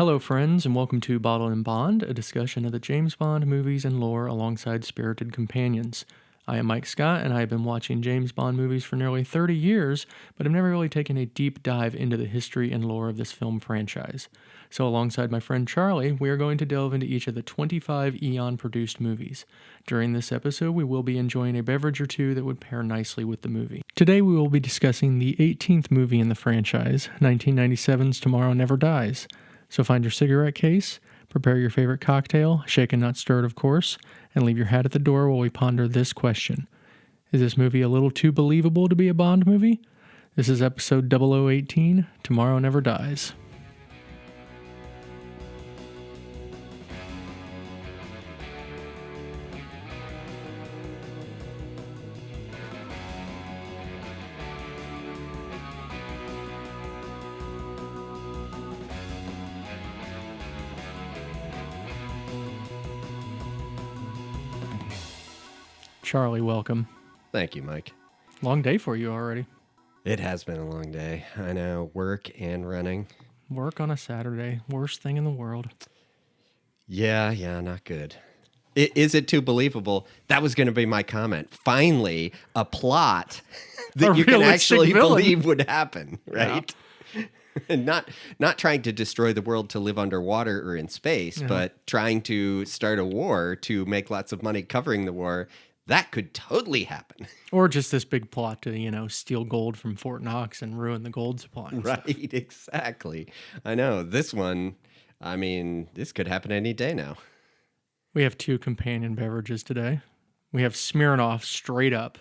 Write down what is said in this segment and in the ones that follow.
Hello, friends, and welcome to Bottle and Bond, a discussion of the James Bond movies and lore alongside spirited companions. I am Mike Scott, and I have been watching James Bond movies for nearly 30 years, but have never really taken a deep dive into the history and lore of this film franchise. So, alongside my friend Charlie, we are going to delve into each of the 25 Eon-produced movies. During this episode, we will be enjoying a beverage or two that would pair nicely with the movie. Today, we will be discussing the 18th movie in the franchise, 1997's Tomorrow Never Dies. So find your cigarette case, prepare your favorite cocktail, shaken not stirred of course, and leave your hat at the door while we ponder this question. Is this movie a little too believable to be a Bond movie? This is episode 0018, Tomorrow Never Dies. Charlie, welcome. Thank you, Mike. Long day for you already. It has been a long day. I know, work and running. Work on a Saturday, worst thing in the world. Yeah, not good. Is it too believable? That was going to be my comment. Finally, a plot that you can actually believe would happen, right? Yeah. And not trying to destroy the world to live underwater or in space, but trying to start a war to make lots of money covering the war. That could totally happen. Or just this big plot to, steal gold from Fort Knox and ruin the gold supply. Right, exactly. I know. This one, this could happen any day now. We have two companion beverages today. We have Smirnoff Straight Up.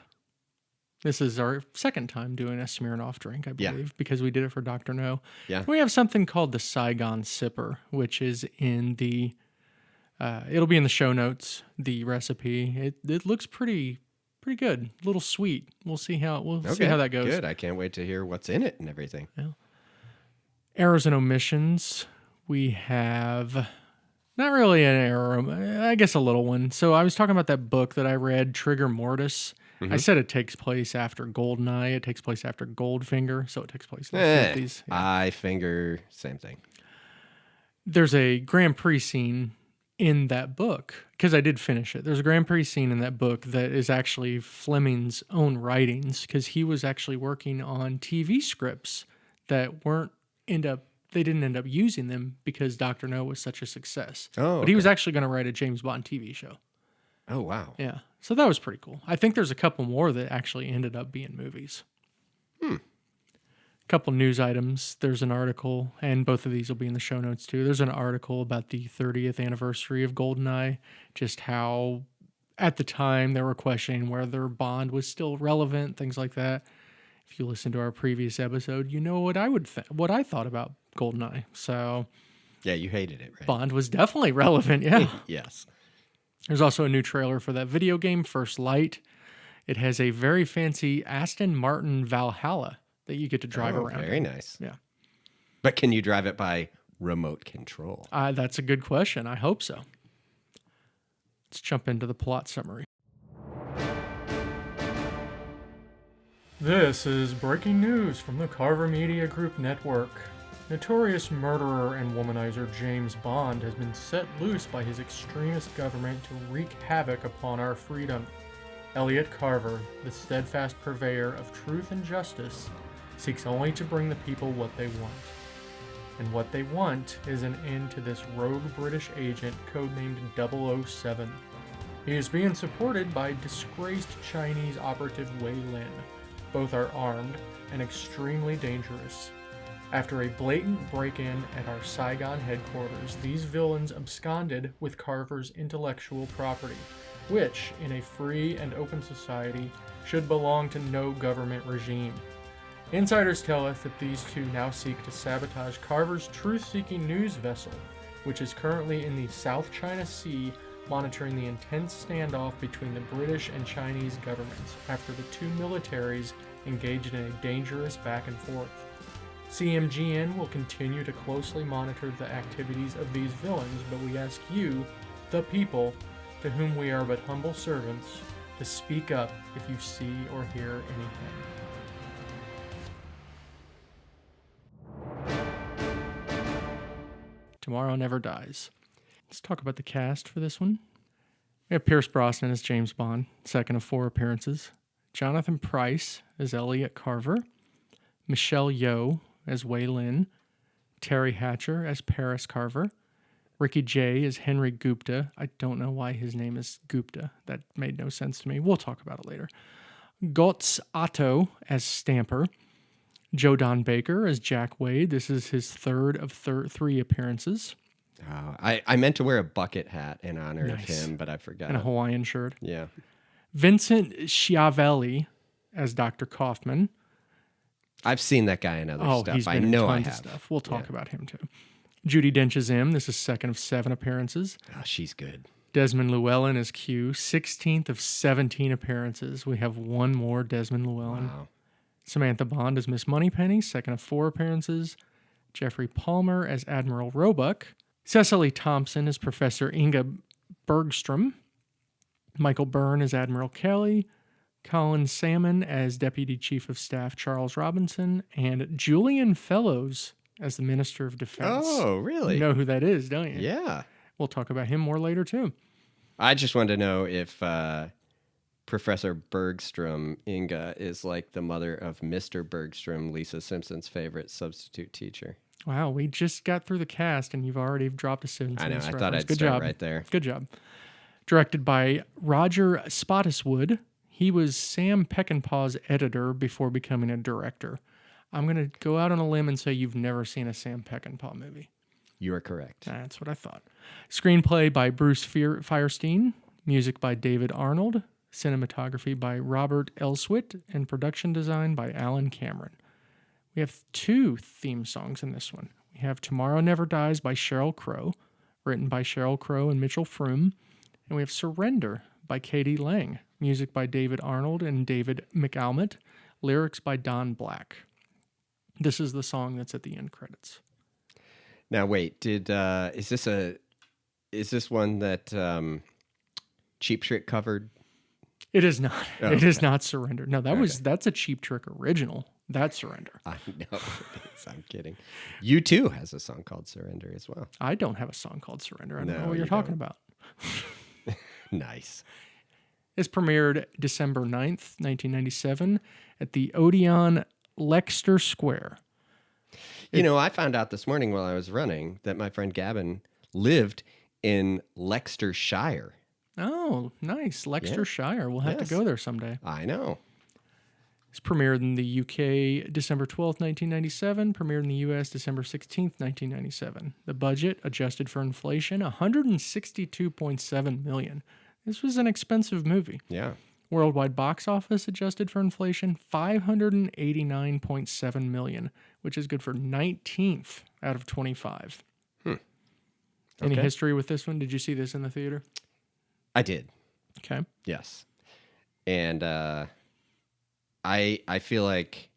This is our second time doing a Smirnoff drink, I believe, because we did it for Dr. No. Yeah. We have something called the Saigon Sipper, which is in the... it'll be in the show notes, the recipe. It looks pretty good. A little sweet. We'll see how that goes. Good. I can't wait to hear what's in it and everything. Yeah. Errors and omissions. We have not really an error, I guess a little one. So I was talking about that book that I read, Trigger Mortis. Mm-hmm. I said it takes place after Goldeneye. It takes place after Goldfinger, so it takes place in the 50s. Yeah. Eye, finger, same thing. There's a Grand Prix scene in that book, because I did finish it. There's a Grand Prix scene in that book that is actually Fleming's own writings, because he was actually working on TV scripts that they didn't end up using them because Dr. No was such a success. Oh, but he was actually going to write a James Bond TV show. Oh, wow. Yeah. So that was pretty cool. I think there's a couple more that actually ended up being movies. Couple news items. There's an article, and both of these will be in the show notes too. There's an article about the 30th anniversary of Goldeneye, just how at the time they were questioning whether Bond was still relevant, things like that. If you listen to our previous episode, you know what I thought about Goldeneye. So yeah, you hated it, right? Bond was definitely relevant, yeah. Yes. There's also a new trailer for that video game, First Light. It has a very fancy Aston Martin Valhalla that you get to drive around. Very nice. Yeah. But can you drive it by remote control? That's a good question. I hope so. Let's jump into the plot summary. This is breaking news from the Carver Media Group Network. Notorious murderer and womanizer James Bond has been set loose by his extremist government to wreak havoc upon our freedom. Elliot Carver, the steadfast purveyor of truth and justice, seeks only to bring the people what they want. And what they want is an end to this rogue British agent codenamed 007. He is being supported by disgraced Chinese operative Wei Lin. Both are armed and extremely dangerous. After a blatant break-in at our Saigon headquarters, these villains absconded with Carver's intellectual property, which, in a free and open society, should belong to no government regime. Insiders tell us that these two now seek to sabotage Carver's truth-seeking news vessel, which is currently in the South China Sea monitoring the intense standoff between the British and Chinese governments after the two militaries engaged in a dangerous back and forth. CMGN will continue to closely monitor the activities of these villains, but we ask you, the people, to whom we are but humble servants, to speak up if you see or hear anything. Tomorrow Never Dies. Let's talk about the cast for this one. We have Pierce Brosnan as James Bond, second of 4 appearances. Jonathan Pryce as Elliot Carver. Michelle Yeoh as Wei Lin. Terry Hatcher as Paris Carver. Ricky Jay as Henry Gupta. I don't know why his name is Gupta. That made no sense to me. We'll talk about it later. Götz Otto as Stamper. Joe Don Baker as Jack Wade. This is his third of 3 appearances. Oh, I meant to wear a bucket hat in honor of him, but I forgot. And a Hawaiian shirt. Yeah. Vincent Schiavelli as Dr. Kaufman. I've seen that guy in other stuff. He's been I in know I tons have. of stuff. We'll talk about him too. Judi Dench as M. This is second of 7 appearances. Oh, she's good. Desmond Llewellyn as Q. 16th of 17 appearances. We have one more Desmond Llewellyn. Wow. Samantha Bond as Miss Moneypenny. Second of 4 appearances. Jeffrey Palmer as Admiral Roebuck. Cecily Thompson as Professor Inga Bergstrom. Michael Byrne as Admiral Kelly. Colin Salmon as Deputy Chief of Staff Charles Robinson. And Julian Fellows as the Minister of Defense. Oh, really? You know who that is, don't you? Yeah. We'll talk about him more later, too. I just wanted to know if Professor Bergstrom, Inga, is like the mother of Mr. Bergstrom, Lisa Simpson's favorite substitute teacher. Wow, we just got through the cast, and you've already dropped a Simpsons I know. reference. I thought I'd Good start job. right there. Good job. Directed by Roger Spottiswoode. He was Sam Peckinpah's editor before becoming a director. I'm going to go out on a limb and say you've never seen a Sam Peckinpah movie. You are correct. That's what I thought. Screenplay by Bruce Firestein. Music by David Arnold. Cinematography by Robert Elswit. And production design by Alan Cameron. We have 2 theme songs in this one. We have Tomorrow Never Dies by Sheryl Crow, written by Sheryl Crow and Mitchell Froom. And we have Surrender by Katie Lang. Music by David Arnold and David McAlmont. Lyrics by Don Black. This is the song that's at the end credits. Now, wait. Is this one that Cheap Trick covered? It is not. Oh, it okay. is not Surrender. No, that's a Cheap Trick original. That's Surrender. I know it is. I'm kidding. U2 has a song called Surrender as well. I don't have a song called Surrender. I don't know No, what you're you talking don't. about. Nice. It's premiered December 9th, 1997 at the Odeon Leicester Square. I found out this morning while I was running that my friend Gavin lived in Leicestershire. Oh, nice. Leicestershire. We'll have to go there someday. I know. It's premiered in the UK December 12th, 1997. Premiered in the US December 16th, 1997. The budget, adjusted for inflation, $162.7 million. This was an expensive movie. Yeah. Worldwide box office, adjusted for inflation, $589.7 million, which is good for 19th out of 25. Any history with this one? Did you see this in the theater? I did. Okay. Yes. And I feel like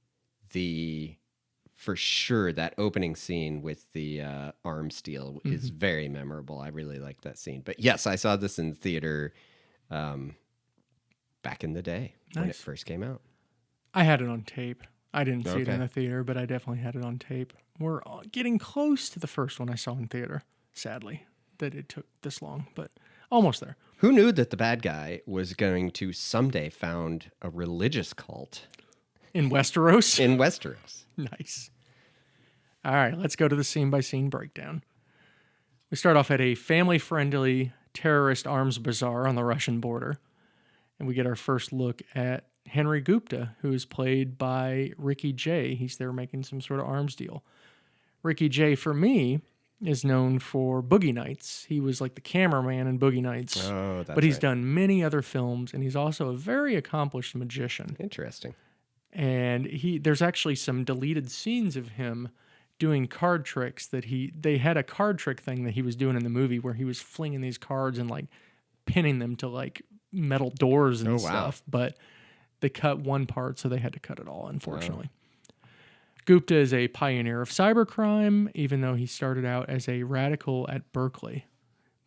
for sure that opening scene with the arm steel is very memorable. I really like that scene. But yes, I saw this in theater back in the day when it first came out. I had it on tape. I didn't see it in the theater, but I definitely had it on tape. We're getting close to the first one I saw in theater, sadly, that it took this long, but almost there. Who knew that the bad guy was going to someday found a religious cult In Westeros? in Westeros? Nice. All right, let's go to the scene-by-scene breakdown. We start off at a family-friendly terrorist arms bazaar on the Russian border, and we get our first look at Henry Gupta, who is played by Ricky Jay. He's there making some sort of arms deal. Ricky Jay, for me, is known for Boogie Nights. He was like the cameraman in Boogie Nights. Oh, that's but he's right. done many other films, and he's also a very accomplished magician. Interesting. And there's actually some deleted scenes of him doing card tricks that they had a card trick thing that he was doing in the movie where he was flinging these cards and like pinning them to like metal doors and stuff. But they cut one part, so they had to cut it all, unfortunately. Wow. Gupta is a pioneer of cybercrime, even though he started out as a radical at Berkeley.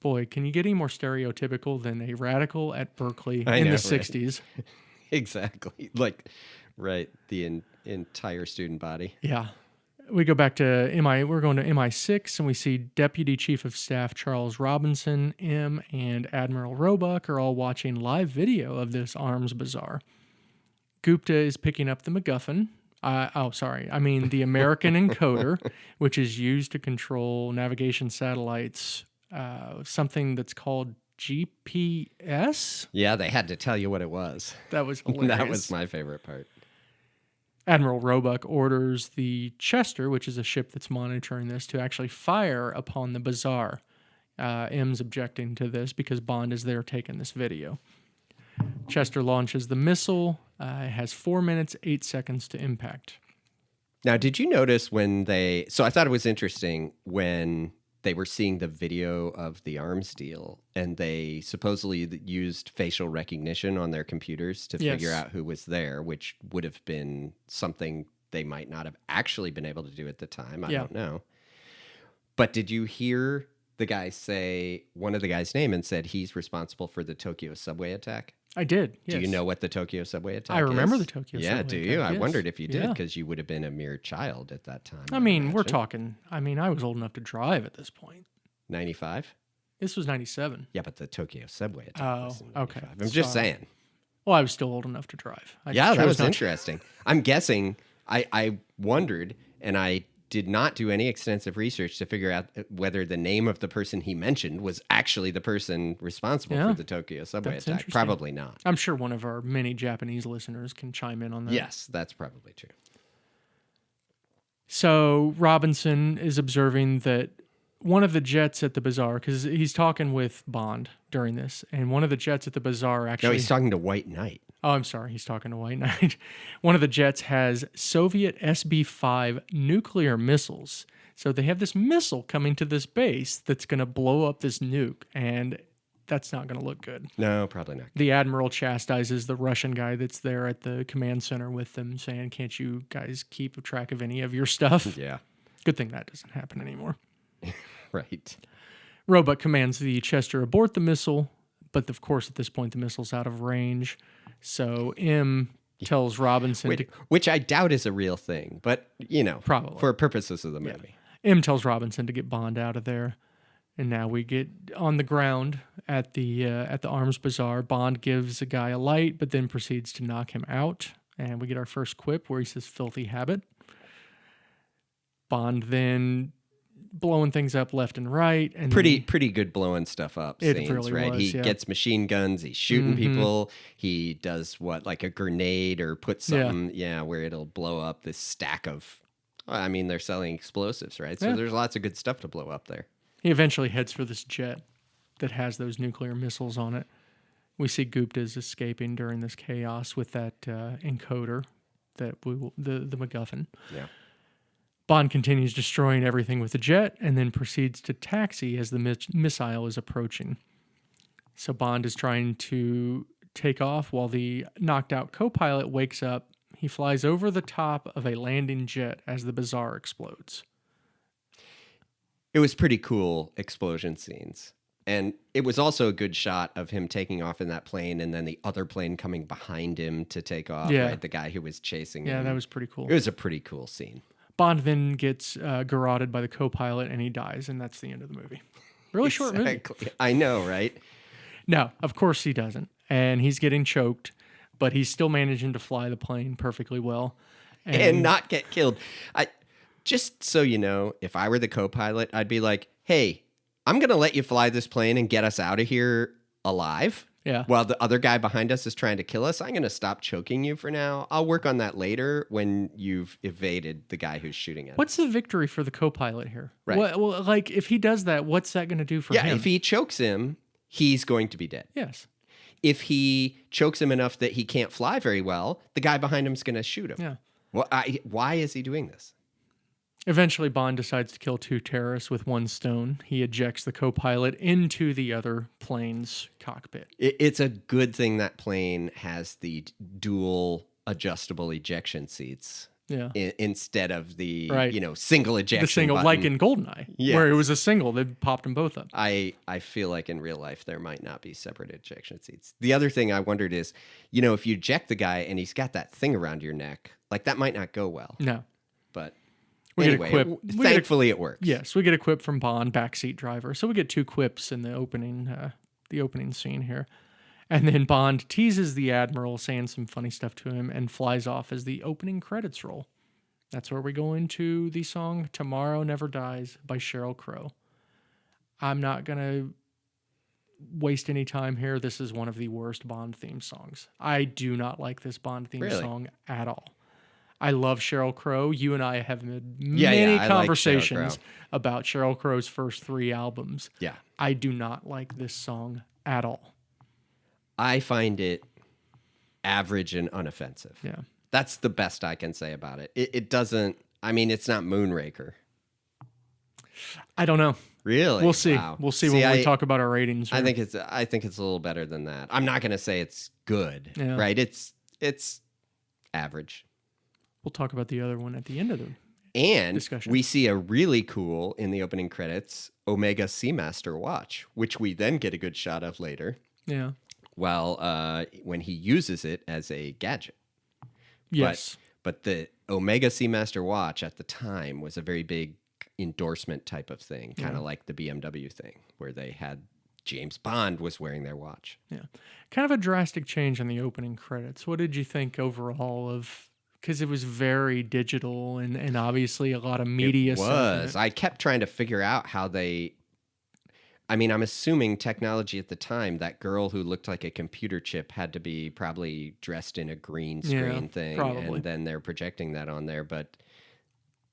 Boy, can you get any more stereotypical than a radical at Berkeley in the 60s? Exactly. Like, right, the entire student body. Yeah. We go back to MI. We're going to MI6, and we see Deputy Chief of Staff Charles Robinson, M, and Admiral Roebuck are all watching live video of this arms bazaar. Gupta is picking up the MacGuffin. The American encoder, which is used to control navigation satellites. Something that's called GPS. Yeah, they had to tell you what it was. That was hilarious. That was my favorite part. Admiral Roebuck orders the Chester, which is a ship that's monitoring this, to actually fire upon the bazaar. M's objecting to this because Bond is there taking this video. Chester launches the missile. It has 4 minutes, 8 seconds to impact. Now, did you notice when they... So I thought it was interesting when they were seeing the video of the arms deal, and they supposedly used facial recognition on their computers to figure out who was there, which would have been something they might not have actually been able to do at the time. I don't know. But did you hear the guy say one of the guys' name and said he's responsible for the Tokyo subway attack? I did. Yes. Do you know what the Tokyo subway attack is? I remember the Tokyo subway attack. Yeah, do you? I wondered if you did, because you would have been a mere child at that time. I mean, we're talking... I was old enough to drive at this point. 95? This was 97. Yeah, but the Tokyo subway attack was in 95. Okay. I'm just saying. Well, I was still old enough to drive. That was interesting. I'm guessing... I wondered, and I did not do any extensive research to figure out whether the name of the person he mentioned was actually the person responsible for the Tokyo subway attack. Probably not. I'm sure one of our many Japanese listeners can chime in on that. Yes, that's probably true. So Robinson is observing that one of the jets at the bazaar, because he's talking with Bond during this, and one of the jets at the bazaar actually... No, he's talking to White Knight. Oh, I'm sorry. He's talking to White Knight. One of the jets has Soviet SB-5 nuclear missiles. So they have this missile coming to this base that's going to blow up this nuke, and that's not going to look good. No, probably not. The Admiral chastises the Russian guy that's there at the command center with them, saying, can't you guys keep track of any of your stuff? Yeah. Good thing that doesn't happen anymore. Right. Roebuck commands the Chester abort the missile, but of course at this point the missile's out of range. So M tells Robinson which I doubt is a real thing, but probably for purposes of the movie. M tells Robinson to get Bond out of there. And now we get on the ground at the arms bazaar. Bond gives a guy a light, but then proceeds to knock him out. And we get our first quip where he says filthy habit. Bond then blowing things up left and right, and pretty good blowing stuff up scenes, really right? Was, he gets machine guns, he's shooting people, he does like a grenade or put something, where it'll blow up this stack of. They're selling explosives, right? So there's lots of good stuff to blow up there. He eventually heads for this jet that has those nuclear missiles on it. We see Gupta's escaping during this chaos with that encoder, the MacGuffin. Yeah. Bond continues destroying everything with the jet and then proceeds to taxi as the missile is approaching. So Bond is trying to take off while the knocked out co-pilot wakes up. He flies over the top of a landing jet as the bazaar explodes. It was pretty cool explosion scenes. And it was also a good shot of him taking off in that plane and then the other plane coming behind him to take off, right? The guy who was chasing him. Yeah, that was pretty cool. It was a pretty cool scene. Bond then gets garroted by the co-pilot and he dies, and that's the end of the movie. Really short movie. I know, right? No, of course he doesn't. And he's getting choked, but he's still managing to fly the plane perfectly well. And not get killed. Just so you know, if I were the co-pilot, I'd be like, hey, I'm going to let you fly this plane and get us out of here alive. Yeah. While the other guy behind us is trying to kill us, I'm going to stop choking you for now. I'll work on that later when you've evaded the guy who's shooting at us. What's the victory for the co-pilot here? Right. Well, like, if he does that, what's that going to do for him? Yeah, if he chokes him, he's going to be dead. Yes. If he chokes him enough that he can't fly very well, the guy behind him is going to shoot him. Yeah. Well, why is he doing this? Eventually, Bond decides to kill 2 terrorists with 1 stone. He ejects the co-pilot into the other plane's cockpit. It's a good thing that plane has the dual adjustable ejection seats. Yeah. Instead of the right. single ejection the single button. Like in Goldeneye, where it was a single. They popped them both up. I feel like in real life there might not be separate ejection seats. The other thing I wondered is, if you eject the guy and he's got that thing around your neck, like that might not go well. No. But Anyway, thankfully it works. Yes, we get a quip from Bond, backseat driver. So we get 2 quips in the opening scene here. And then Bond teases the Admiral, saying some funny stuff to him, and flies off as the opening credits roll. That's where we go into the song Tomorrow Never Dies by Sheryl Crow. I'm not going to waste any time here. This is one of the worst Bond theme songs. I do not like this Bond theme song at all. I love Sheryl Crow. You and I have had many conversations about Sheryl Crow's first 3 albums. Yeah. I do not like this song at all. I find it average and unoffensive. Yeah. That's the best I can say about it. It doesn't, I mean, it's not Moonraker. I don't know. Really? We'll see. Wow. We'll see when we talk about our ratings. I think it's a little better than that. I'm not going to say it's good, right? It's average. We'll talk about the other one at the end of the discussion. We see a really cool, in the opening credits, Omega Seamaster watch, which we then get a good shot of later. Yeah. Well, when he uses it as a gadget. Yes. But the Omega Seamaster watch at the time was a very big endorsement type of thing, kind of like the BMW thing, where they had James Bond was wearing their watch. Yeah. Kind of a drastic change in the opening credits. What did you think overall of... Because it was very digital and obviously a lot of media. It was. I kept trying to figure out how they... I mean, I'm assuming technology at the time, that girl who looked like a computer chip had to be probably dressed in a green screen thing. Probably. And then they're projecting that on there. But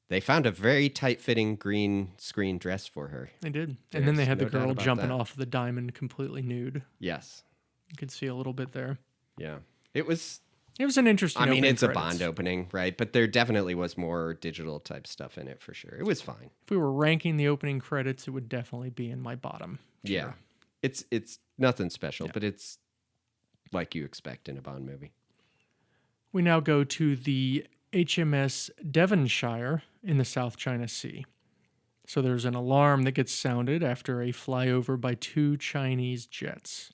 they found a very tight-fitting green screen dress for her. They did. And then they had the girl jumping off the diamond completely nude. Yes. You could see a little bit there. Yeah. It was an interesting I mean, it's credits. a Bond opening, right? But there definitely was more digital type stuff in it for sure. It was fine. If we were ranking the opening credits, it would definitely be in my bottom tier. Yeah. It's nothing special, but it's like you expect in a Bond movie. We now go to the HMS Devonshire in the South China Sea. So there's an alarm that gets sounded after a flyover by 2 Chinese jets.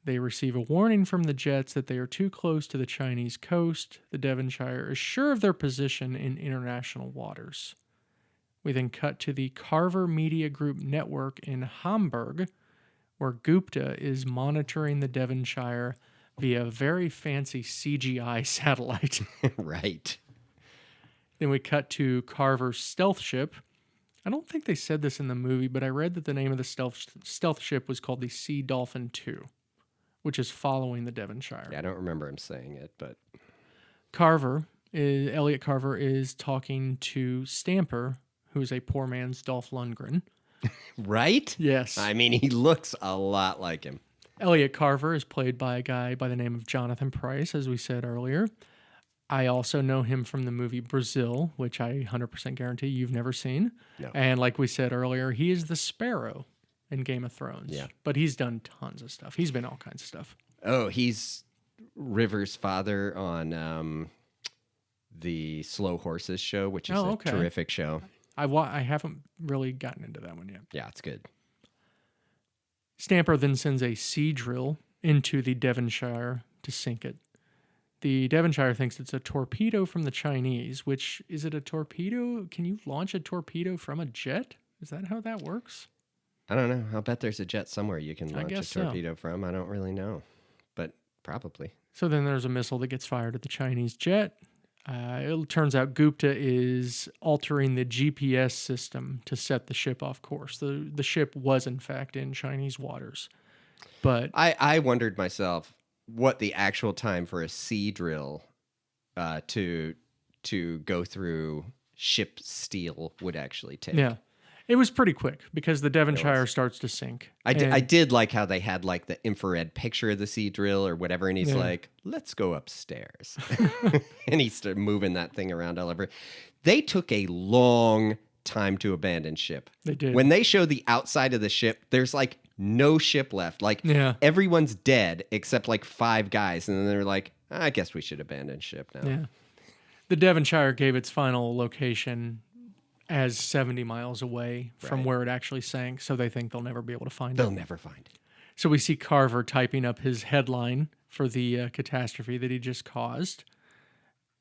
They receive a warning from the jets that they are too close to the Chinese coast. The Devonshire is sure of their position in international waters. We then cut to the Carver Media Group network in Hamburg, where Gupta is monitoring the Devonshire via a very fancy CGI satellite. Right. Then we cut to Carver's stealth ship. I don't think they said this in the movie, but I read that the name of the stealth ship was called the Sea Dolphin II, which is following the Devonshire. Yeah, I don't remember him saying it, but... Elliot Carver is talking to Stamper, who is a poor man's Dolph Lundgren. Right? Yes. I mean, he looks a lot like him. Elliot Carver is played by a guy by the name of Jonathan Pryce, as we said earlier. I also know him from the movie Brazil, which I 100% guarantee you've never seen. No. And like we said earlier, he is the Sparrow in Game of Thrones. Yeah. But he's done tons of stuff. He's been all kinds of stuff. Oh, he's River's father on the Slow Horses show, which is a terrific show. I haven't really gotten into that one yet. Yeah, it's good. Stamper then sends a sea drill into the Devonshire to sink it. The Devonshire thinks it's a torpedo from the Chinese, which, is it a torpedo? Can you launch a torpedo from a jet? Is that how that works? I don't know. I'll bet there's a jet somewhere you can launch a torpedo from. I don't really know, but probably. So then there's a missile that gets fired at the Chinese jet. It turns out Gupta is altering the GPS system to set the ship off course. The ship was, in fact, in Chinese waters. But I wondered myself what the actual time for a sea drill to go through ship steel would actually take. Yeah. It was pretty quick because the Devonshire starts to sink. I did like how they had like the infrared picture of the sea drill or whatever, and he's like, let's go upstairs. And he started moving that thing around all over. They took a long time to abandon ship. They did. When they show the outside of the ship, there's like no ship left. Like everyone's dead except like 5 guys. And then they're like, I guess we should abandon ship now. Yeah. The Devonshire gave its final location as 70 miles away from where it actually sank, so they think they'll never be able to find it. They'll never find it. So we see Carver typing up his headline for the catastrophe that he just caused.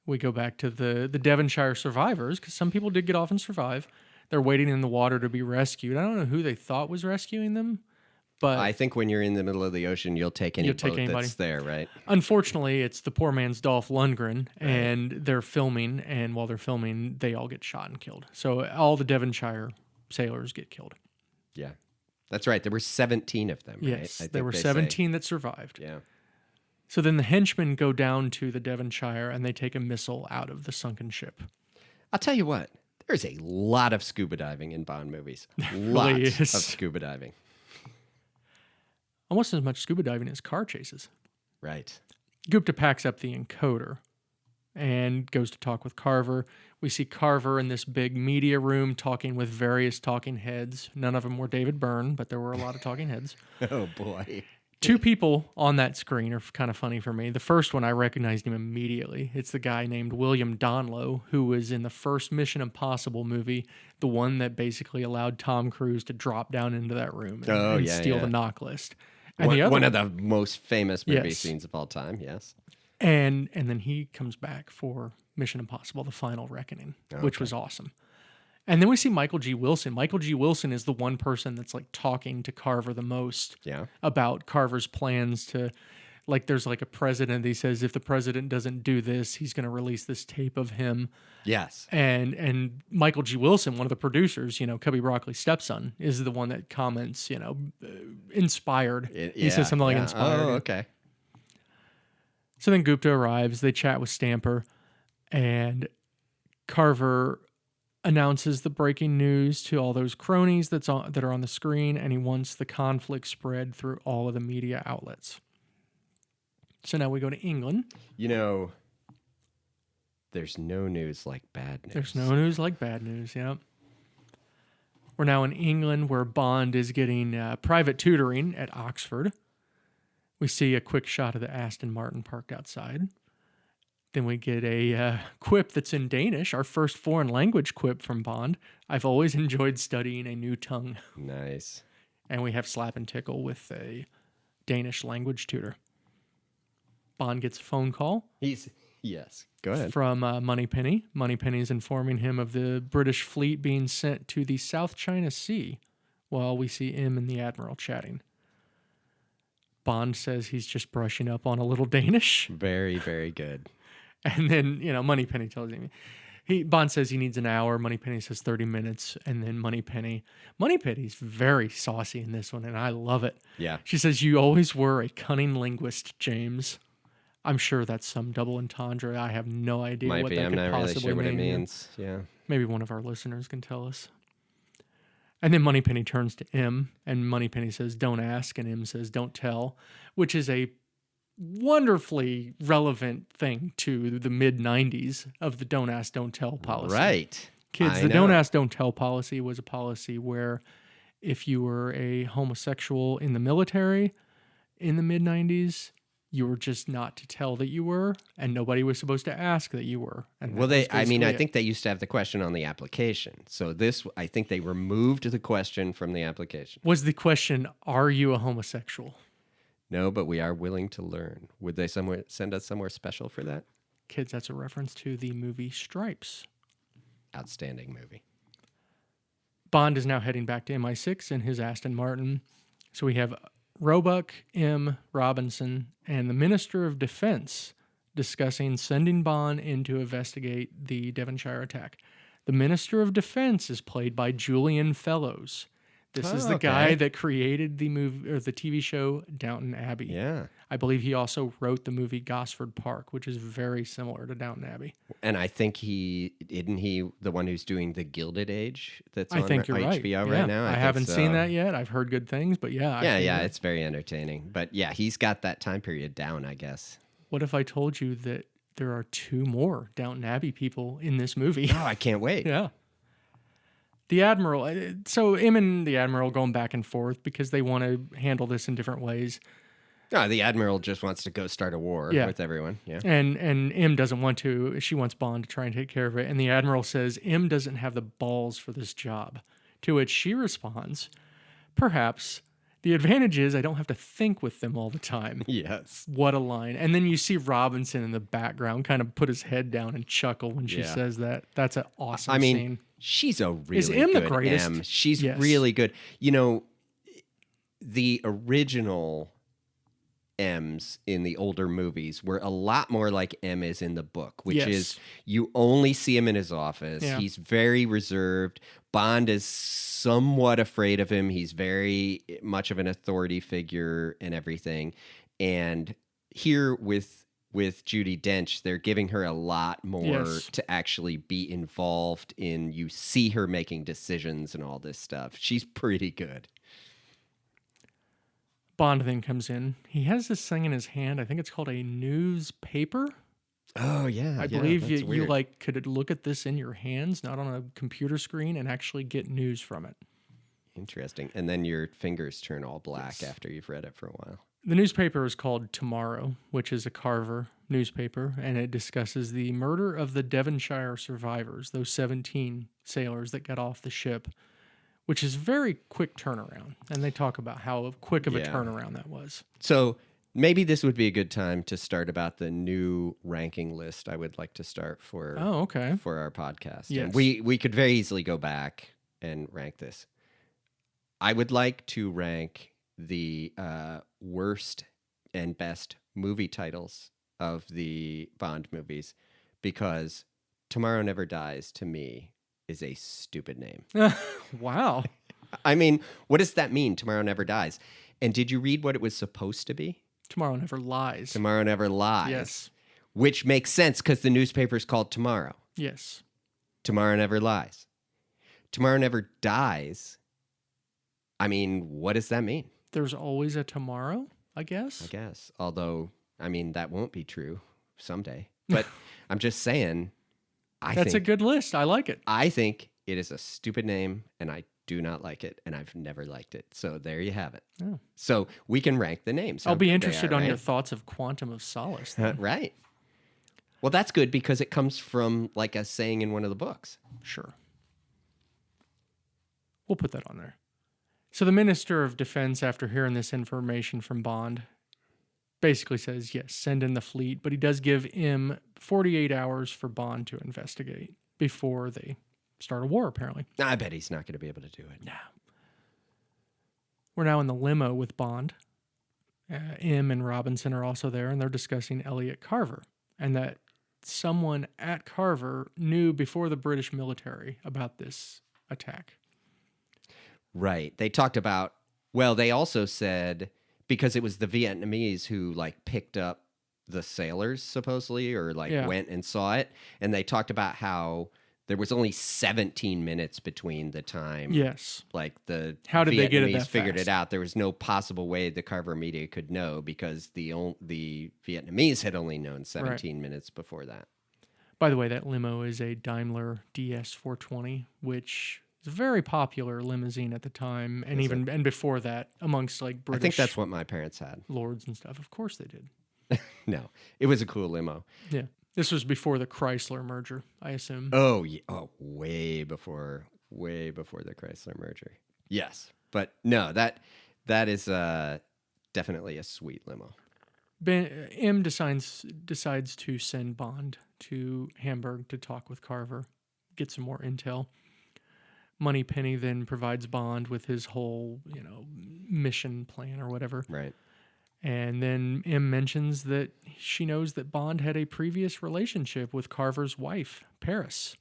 We go back to the Devonshire survivors, because some people did get off and survive. They're waiting in the water to be rescued. I don't know who they thought was rescuing them, but I think when you're in the middle of the ocean, you'll take any boat that's there, right? Unfortunately, it's the poor man's Dolph Lundgren, and they're filming, and while they're filming, they all get shot and killed. So all the Devonshire sailors get killed. Yeah. That's right. There were 17 of them, right? Yes, there were 17 that survived. Yeah. So then the henchmen go down to the Devonshire, and they take a missile out of the sunken ship. I'll tell you what. There's a lot of scuba diving in Bond movies. Really Lots is. of scuba diving. Almost as much scuba diving as car chases. Right. Gupta packs up the encoder and goes to talk with Carver. We see Carver in this big media room talking with various talking heads. None of them were David Byrne, but there were a lot of talking heads. Oh, boy. Two people on that screen are kind of funny for me. The first one, I recognized him immediately. It's the guy named William Donlow, who was in the first Mission Impossible movie, the one that basically allowed Tom Cruise to drop down into that room and steal the knock list. And one of the most famous movie scenes of all time, yes. And then he comes back for Mission Impossible, The Final Reckoning, which was awesome. And then we see Michael G. Wilson. Michael G. Wilson is the one person that's like talking to Carver the most about Carver's plans to, like, there's like a president. He says if the president doesn't do this, he's going to release this tape of him. Yes. And Michael G. Wilson, one of the producers, Cubby Broccoli's stepson, is the one that comments, inspired. He says something like inspired. Oh, okay. So then Gupta arrives. They chat with Stamper, and Carver announces the breaking news to all those cronies that are on the screen, and he wants the conflict spread through all of the media outlets. So now we go to England. There's no news like bad news. There's no news like bad news, yeah. We're now in England, where Bond is getting private tutoring at Oxford. We see a quick shot of the Aston Martin parked outside. Then we get a quip that's in Danish, our first foreign language quip from Bond. I've always enjoyed studying a new tongue. Nice. And we have Slap and Tickle with a Danish language tutor. Bond gets a phone call. Yes, go ahead. From Moneypenny. Moneypenny is informing him of the British fleet being sent to the South China Sea, while we see him and the Admiral chatting. Bond says he's just brushing up on a little Danish. Very, very good. And then, Moneypenny tells him. Bond says he needs an hour. Moneypenny says 30 minutes. And then Moneypenny's very saucy in this one, and I love it. Yeah. She says, "You always were a cunning linguist, James." I'm sure that's some double entendre. I have no idea what that could possibly mean. I'm not really sure what it means. Yeah. Maybe one of our listeners can tell us. And then Moneypenny turns to M, and Moneypenny says, "Don't ask," and M says, "Don't tell," which is a wonderfully relevant thing to the mid-90s of the don't ask, don't tell policy. Right. Kids, the don't ask, don't tell policy was a policy where if you were a homosexual in the military in the mid-90s, you were just not to tell that you were, and nobody was supposed to ask that you were. And I think they used to have the question on the application. So I think they removed the question from the application. Was the question, are you a homosexual? No, but we are willing to learn. Would they send us somewhere special for that? Kids, that's a reference to the movie Stripes. Outstanding movie. Bond is now heading back to MI6 in his Aston Martin. So we have Roebuck, M. Robinson, and the Minister of Defense discussing sending Bond in to investigate the Devonshire attack. The Minister of Defense is played by Julian Fellows. This is the guy that created the movie or the TV show Downton Abbey. Yeah. I believe he also wrote the movie Gosford Park, which is very similar to Downton Abbey. And I think isn't he the one who's doing The Gilded Age that's on HBO right now? I haven't seen that yet. I've heard good things, but yeah. It's very entertaining. But yeah, he's got that time period down, I guess. What if I told you that there are 2 more Downton Abbey people in this movie? Oh, I can't wait. Yeah. The Admiral, so him and the Admiral going back and forth because they want to handle this in different ways. No, the Admiral just wants to go start a war with everyone. Yeah. And M doesn't want to. She wants Bond to try and take care of it. And the Admiral says M doesn't have the balls for this job. To which she responds, "Perhaps The advantage is I don't have to think with them all the time. Yes. What a line. And then you see Robinson in the background kind of put his head down and chuckle when she Yeah. says that. That's an awesome I mean, scene. she's a Is really M the good greatest? M. She's Yes. really good. You know, the original M's in the older movies were a lot more like M is in the book, which Yes. is you only see him in his office. Yeah. He's very reserved. Bond is somewhat afraid of him. He's very much of an authority figure and everything. And here with Judi Dench, they're giving her a lot more Yes. to actually be involved in. You see her making decisions and all this stuff. She's pretty good. Bond then comes in. He has this thing in his hand. I think it's called a newspaper. Oh yeah, I believe you like could look at this in your hands, not on a computer screen, and actually get news from it. Interesting. And then your fingers turn all black Yes. after you've read it for a while. The newspaper is called Tomorrow, which is a Carver newspaper, and it discusses the murder of the Devonshire survivors, those 17 sailors that got off the ship, which is very quick turnaround. And they talk about how quick of a Yeah. turnaround that was. So maybe this would be a good time to start about the new ranking list I would like to start for Oh, okay. for our podcast. Yes. And we could very easily go back and rank this. I would like to rank the worst and best movie titles of the Bond movies because Tomorrow Never Dies to me is a stupid name. Wow. I mean, what does that mean? Tomorrow Never Dies. And did you read what it was supposed to be? Tomorrow Never Lies. Tomorrow Never Lies. Yes. Which makes sense because the newspaper's called Tomorrow. Yes. Tomorrow Never Lies. Tomorrow Never Dies. I mean, what does that mean? There's always a tomorrow, I guess. I guess. Although, I mean, that won't be true someday. But I'm just saying, That's a good list. I like it. I think it is a stupid name, and I do not like it, and I've never liked it. So there you have it. Oh. So we can rank the names. I'll how be good they interested are, on your right? thoughts of Quantum of Solace. then. Right. Well, that's good because it comes from like a saying in one of the books. Sure. We'll put that on there. So the Minister of Defense, after hearing this information from Bond, basically says, yes, send in the fleet, but he does give him 48 hours for Bond to investigate before they start a war, apparently. I bet he's not going to be able to do it. No. We're now in the limo with Bond. M and Robinson are also there, and they're discussing Elliot Carver, and that someone at Carver knew before the British military about this attack. Right. They talked about, well, they also said because it was the Vietnamese who like picked up the sailors supposedly or like went and saw it. And they talked about how there was only 17 minutes between the time. Yes. Like the How did Vietnamese they get it that figured fast? it out. There was no possible way the Carver media could know because the Vietnamese had only known 17 minutes before that. By the way, that limo is a Daimler DS420, which is a very popular limousine at the time, and and before that, amongst like British I think that's what my parents had. lords and stuff. Of course they did. No, it was a cool limo. Yeah. This was before the Chrysler merger, I assume. Oh, yeah. Oh, way before the Chrysler merger. Yes, but no, that is definitely a sweet limo. M decides to send Bond to Hamburg to talk with Carver, get some more intel. Moneypenny then provides Bond with his whole, mission plan or whatever. Right. And then M mentions that she knows that Bond had a previous relationship with Carver's wife, Paris.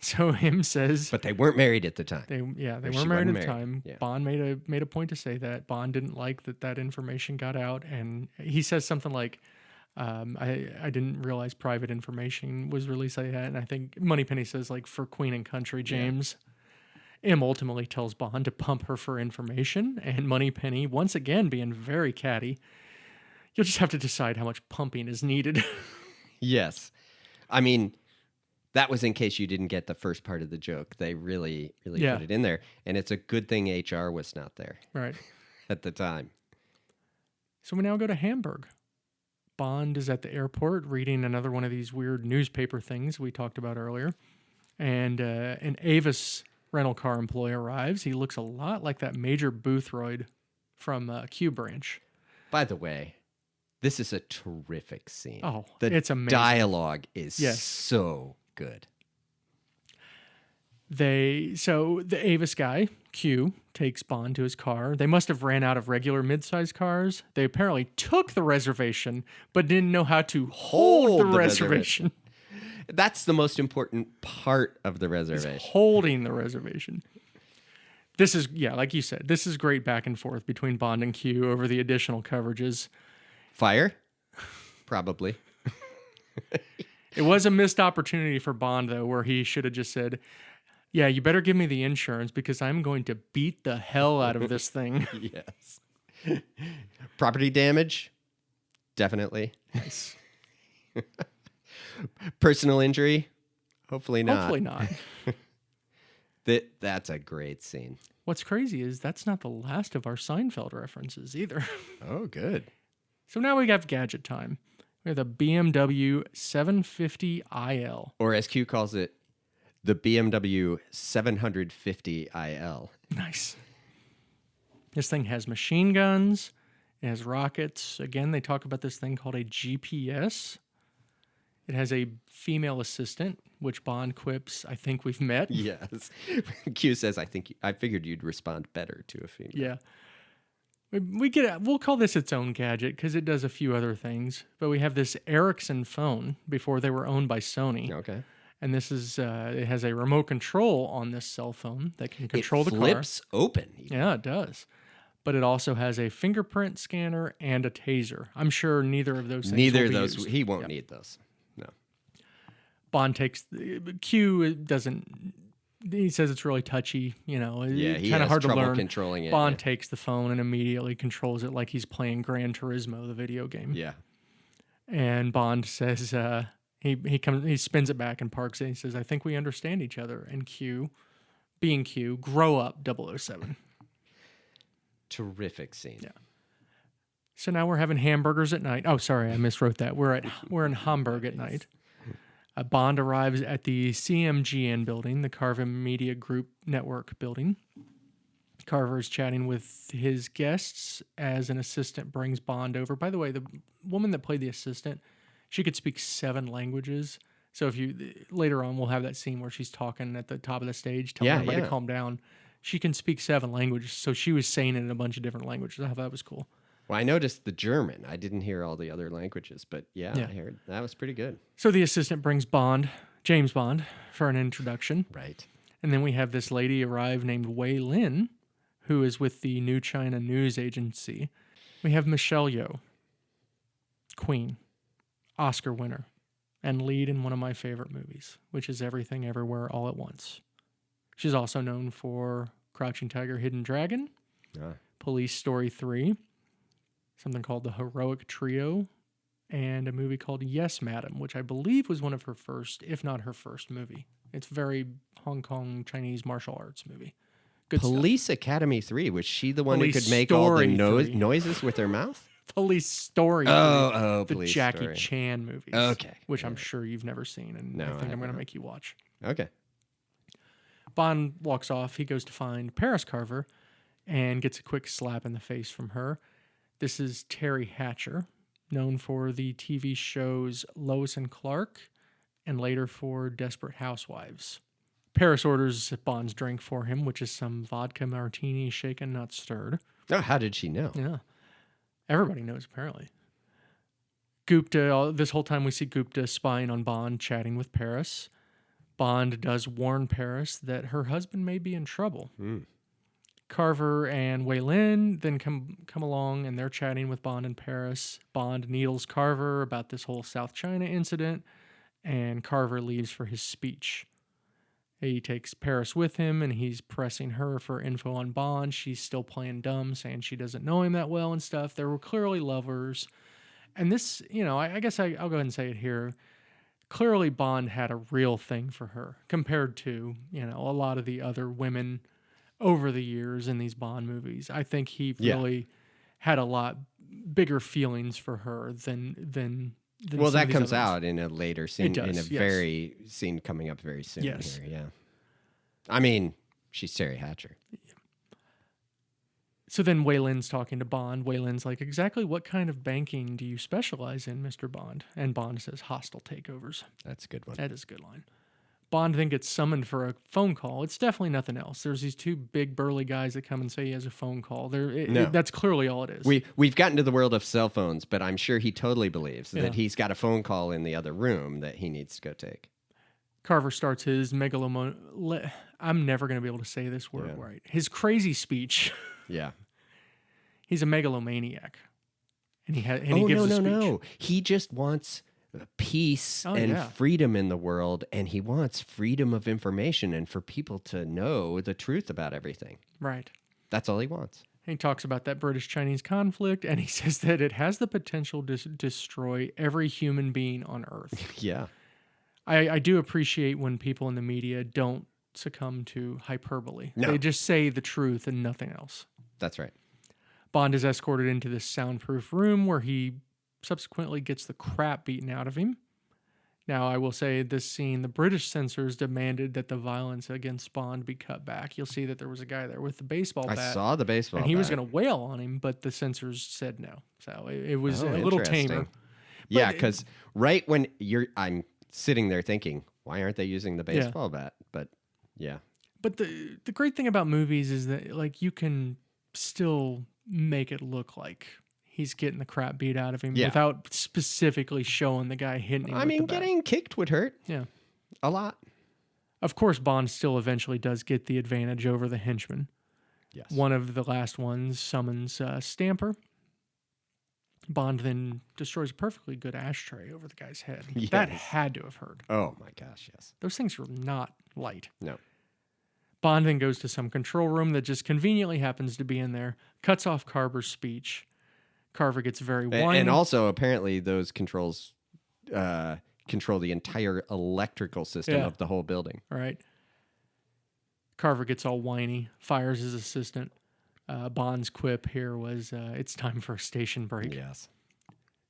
So M says, But they weren't married at the time. they Or weren't she married wasn't at the married. time. Yeah. Bond made a point to say that Bond didn't like that information got out, and he says something like, I didn't realize private information was released like that. And I think Moneypenny says, like, for Queen and Country, James. M ultimately tells Bond to pump her for information, and Moneypenny, once again being very catty, you'll just have to decide how much pumping is needed. Yes. I mean, that was in case you didn't get the first part of the joke. They really put it in there. And it's a good thing HR was not there Right. at the time. So we now go to Hamburg. Bond is at the airport reading another one of these weird newspaper things we talked about earlier. And an Avis rental car employee arrives. He looks a lot like that Major Boothroyd from Q Branch. By the way, this is a terrific scene. Oh, the it's amazing. Dialogue is so good. So the Avis guy, Q, takes Bond to his car. They must have ran out of regular mid-sized cars. They apparently took the reservation, but didn't know how to hold the reservation. That's the most important part of the reservation. Holding the reservation. This is, like you said, this is great back and forth between Bond and Q over the additional coverages. Fire? Probably. It was a missed opportunity for Bond, though, where he should have just said, yeah, you better give me the insurance because I'm going to beat the hell out of this thing. Yes. Property damage? Definitely. Nice. Personal injury? Hopefully not. Hopefully not. That's a great scene. What's crazy is that's not the last of our Seinfeld references either. Oh, good. So now we got gadget time. We have the BMW 750iL. Or as Q calls it, the BMW 750iL. Nice. This thing has machine guns. It has rockets. Again, they talk about this thing called a GPS. It has a female assistant, which Bond quips, I think we've met. Yes. Q says, I figured you'd respond better to a female. Yeah. We'll call this its own gadget because it does a few other things. But we have this Ericsson phone before they were owned by Sony. Okay. And this is, it has a remote control on this cell phone that can control the car. It flips open. Yeah, it does. But it also has a fingerprint scanner and a taser. I'm sure neither of those things Neither of will be those, used. he won't need those. No. Bond takes, Q doesn't, he says it's really touchy, Yeah, it's he kind has of hard to trouble learn. controlling it. Bond takes the phone and immediately controls it like he's playing Gran Turismo, the video game. Yeah. And Bond says, he spins it back and parks it. He says, I think we understand each other. And Q, being Q, grow up 007. Terrific scene. Yeah. So now we're having hamburgers at night. Oh, sorry, I miswrote that. We're in Hamburg at night. Bond arrives at the CMGN building, the Carver Media Group Network building. Carver is chatting with his guests as an assistant brings Bond over. By the way, the woman that played the assistant, she could speak 7 languages. So if you later on, we'll have that scene where she's talking at the top of the stage, telling everybody to calm down. She can speak 7 languages, so she was saying it in a bunch of different languages. I thought that was cool. Well, I noticed the German. I didn't hear all the other languages, but I heard that was pretty good. So the assistant brings James Bond, for an introduction. Right. And then we have this lady arrive named Wei Lin, who is with the New China News Agency. We have Michelle Yeoh, Queen, Oscar winner, and lead in one of my favorite movies, which is Everything Everywhere All at Once. She's also known for Crouching Tiger, Hidden Dragon, Police Story 3, something called The Heroic Trio, and a movie called Yes, Madam, which I believe was one of her first, if not her first movie. It's a very Hong Kong Chinese martial arts movie. Good Police stuff. Academy 3, was she the one Police who could make all the Story 3. noises with her mouth? Police Story 3. The Police Jackie Story. Chan movies. Okay. Which I'm sure you've never seen, and I think I'm going to make you watch. Okay. Bond walks off. He goes to find Paris Carver and gets a quick slap in the face from her. This is Terry Hatcher, known for the TV shows Lois and Clark and later for Desperate Housewives. Paris orders Bond's drink for him, which is some vodka martini shaken, not stirred. Oh, how did she know? Yeah. Everybody knows, apparently. Gupta, this whole time we see Gupta spying on Bond, chatting with Paris. Bond does warn Paris that her husband may be in trouble. Carver and Wei Lin then come along, and they're chatting with Bond and Paris. Bond needles Carver about this whole South China incident, and Carver leaves for his speech. He takes Paris with him, and he's pressing her for info on Bond. She's still playing dumb, saying she doesn't know him that well and stuff. They were clearly lovers. And this, I guess I'll go ahead and say it here. Clearly, Bond had a real thing for her compared to, a lot of the other women over the years in these Bond movies. I think he really had a lot bigger feelings for her than well, that comes others. out in a later scene, It does, very scene coming up very soon here. Yeah. I mean, she's Terry Hatcher. So then Wei Lin's talking to Bond. Wei Lin's like, exactly what kind of banking do you specialize in, Mr. Bond? And Bond says, hostile takeovers. That's a good one. That is a good line. Bond then gets summoned for a phone call. It's definitely nothing else. There's these two big burly guys that come and say he has a phone call. That's clearly all it is. We've gotten to the world of cell phones, but I'm sure he totally believes that he's got a phone call in the other room that he needs to go take. Carver starts his I'm never going to be able to say this word right. His crazy speech. Yeah. He's a megalomaniac. And he gives a speech. No. He just wants peace and freedom in the world, and he wants freedom of information and for people to know the truth about everything. Right. That's all he wants. He talks about that British-Chinese conflict, and he says that it has the potential to destroy every human being on Earth. Yeah. I do appreciate when people in the media don't succumb to hyperbole. No. They just say the truth and nothing else. That's right. Bond is escorted into this soundproof room where he subsequently gets the crap beaten out of him. Now, I will say this scene, the British censors demanded that the violence against Bond be cut back. You'll see that there was a guy there with the baseball bat. I saw the baseball bat. And he was going to wail on him, but the censors said no. So it was a little tamer. Yeah, because right when I'm sitting there thinking, why aren't they using the baseball bat? But yeah. But the great thing about movies is that like you can still make it look like he's getting the crap beat out of him without specifically showing the guy hitting him. I mean, getting kicked would hurt. Yeah. A lot. Of course, Bond still eventually does get the advantage over the henchman. Yes. One of the last ones summons Stamper. Bond then destroys a perfectly good ashtray over the guy's head. Yes. That had to have hurt. Oh, my gosh, yes. Those things were not light. No. Bond then goes to some control room that just conveniently happens to be in there, cuts off Carver's speech. Carver gets very whiny. And also, apparently, those controls control the entire electrical system of the whole building. All right. Carver gets all whiny, fires his assistant. Bond's quip here was, it's time for a station break. Yes.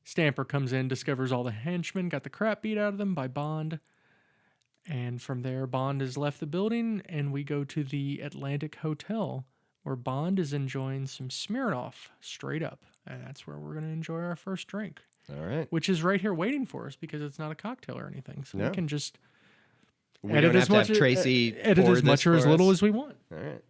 Stamper comes in, discovers all the henchmen, got the crap beat out of them by Bond. And from there, Bond has left the building, and we go to the Atlantic Hotel, where Bond is enjoying some Smirnoff straight up. And that's where we're going to enjoy our first drink. All right. Which is right here waiting for us because it's not a cocktail or anything. So we can just edit as much Tracy edit as much or as little as we want. All right.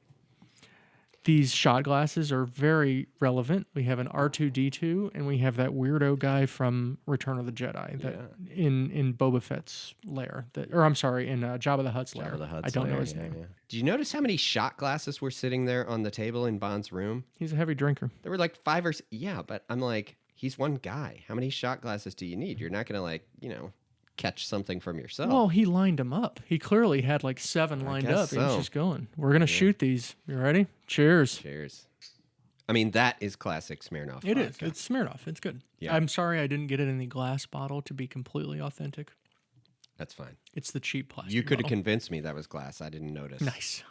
These shot glasses are very relevant. We have an R2-D2, and we have that weirdo guy from Return of the Jedi that in Boba Fett's lair. In Jabba the Hutt's lair. I don't know his name. Yeah. Did you notice how many shot glasses were sitting there on the table in Bond's room? He's a heavy drinker. There were like 5 or 6. Yeah, but I'm like, he's one guy. How many shot glasses do you need? You're not going to catch something from yourself. Well, he lined them up. He clearly had like 7 lined up. So. He's just going. We're going to shoot these. You ready? Cheers. Cheers. I mean, that is classic Smirnoff. It is. It's Smirnoff. It's good. Yeah. I'm sorry I didn't get it in the glass bottle to be completely authentic. That's fine. It's the cheap plastic You could have bottle. convinced me that was glass. I didn't notice. Nice.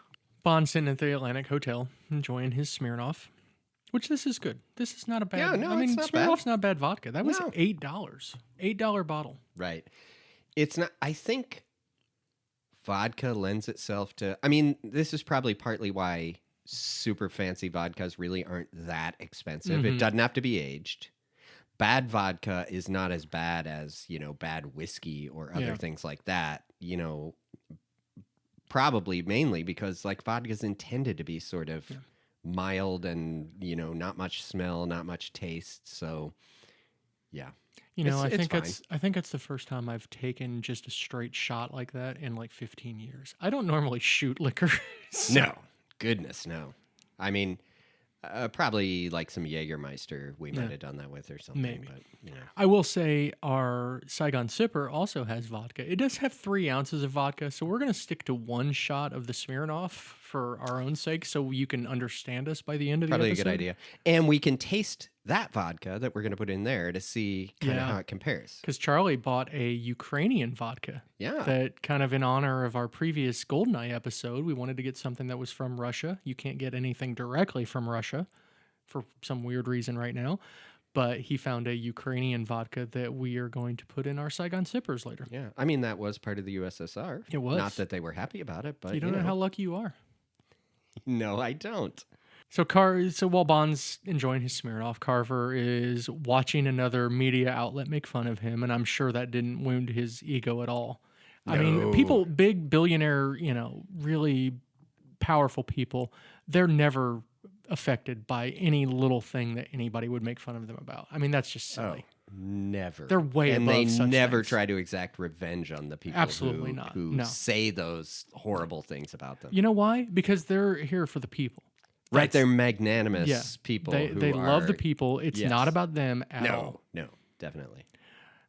Bond sitting at the Atlantic Hotel, enjoying his Smirnoff. Which this is good. This is not a bad. Yeah, no, I mean, it's not Smirnoff's bad. not bad vodka. That was $8. $8 bottle. Right. It's not. I think vodka lends itself to. I mean, this is probably partly why super fancy vodkas really aren't that expensive. Mm-hmm. It doesn't have to be aged. Bad vodka is not as bad as bad whiskey or other things like that. Probably mainly because like vodka is intended to be sort of mild and not much smell, not much taste. So yeah. I think it's the first time I've taken just a straight shot like that in like 15 years. I don't normally shoot liquor. So. No, goodness, no. I mean, probably like some Jägermeister we might have done that with or something. Maybe. But, I will say our Saigon Sipper also has vodka. It does have 3 ounces of vodka, so we're going to stick to 1 shot of the Smirnoff for our own sake so you can understand us by the end of the episode. Probably a good idea. And we can taste that vodka that we're going to put in there to see kind of how it compares. Because Charlie bought a Ukrainian vodka. Yeah. That kind of in honor of our previous GoldenEye episode, we wanted to get something that was from Russia. You can't get anything directly from Russia for some weird reason right now. But he found a Ukrainian vodka that we are going to put in our Saigon Sippers later. Yeah. I mean, that was part of the USSR. It was. Not that they were happy about it, but you don't know how lucky you are. No, I don't. So while Bond's enjoying his Smirnoff, Carver is watching another media outlet make fun of him, and I'm sure that didn't wound his ego at all. I mean, No. big billionaire, really powerful people, they're never affected by any little thing that anybody would make fun of them about. I mean, that's just silly. Never. They're way and above they such never things. try to exact revenge on the people Absolutely not. who No. say those horrible things about them. You know why? Because they're here for the people. Right, they're That's- magnanimous people. They love the people. It's Yes. not about them at all. No, definitely.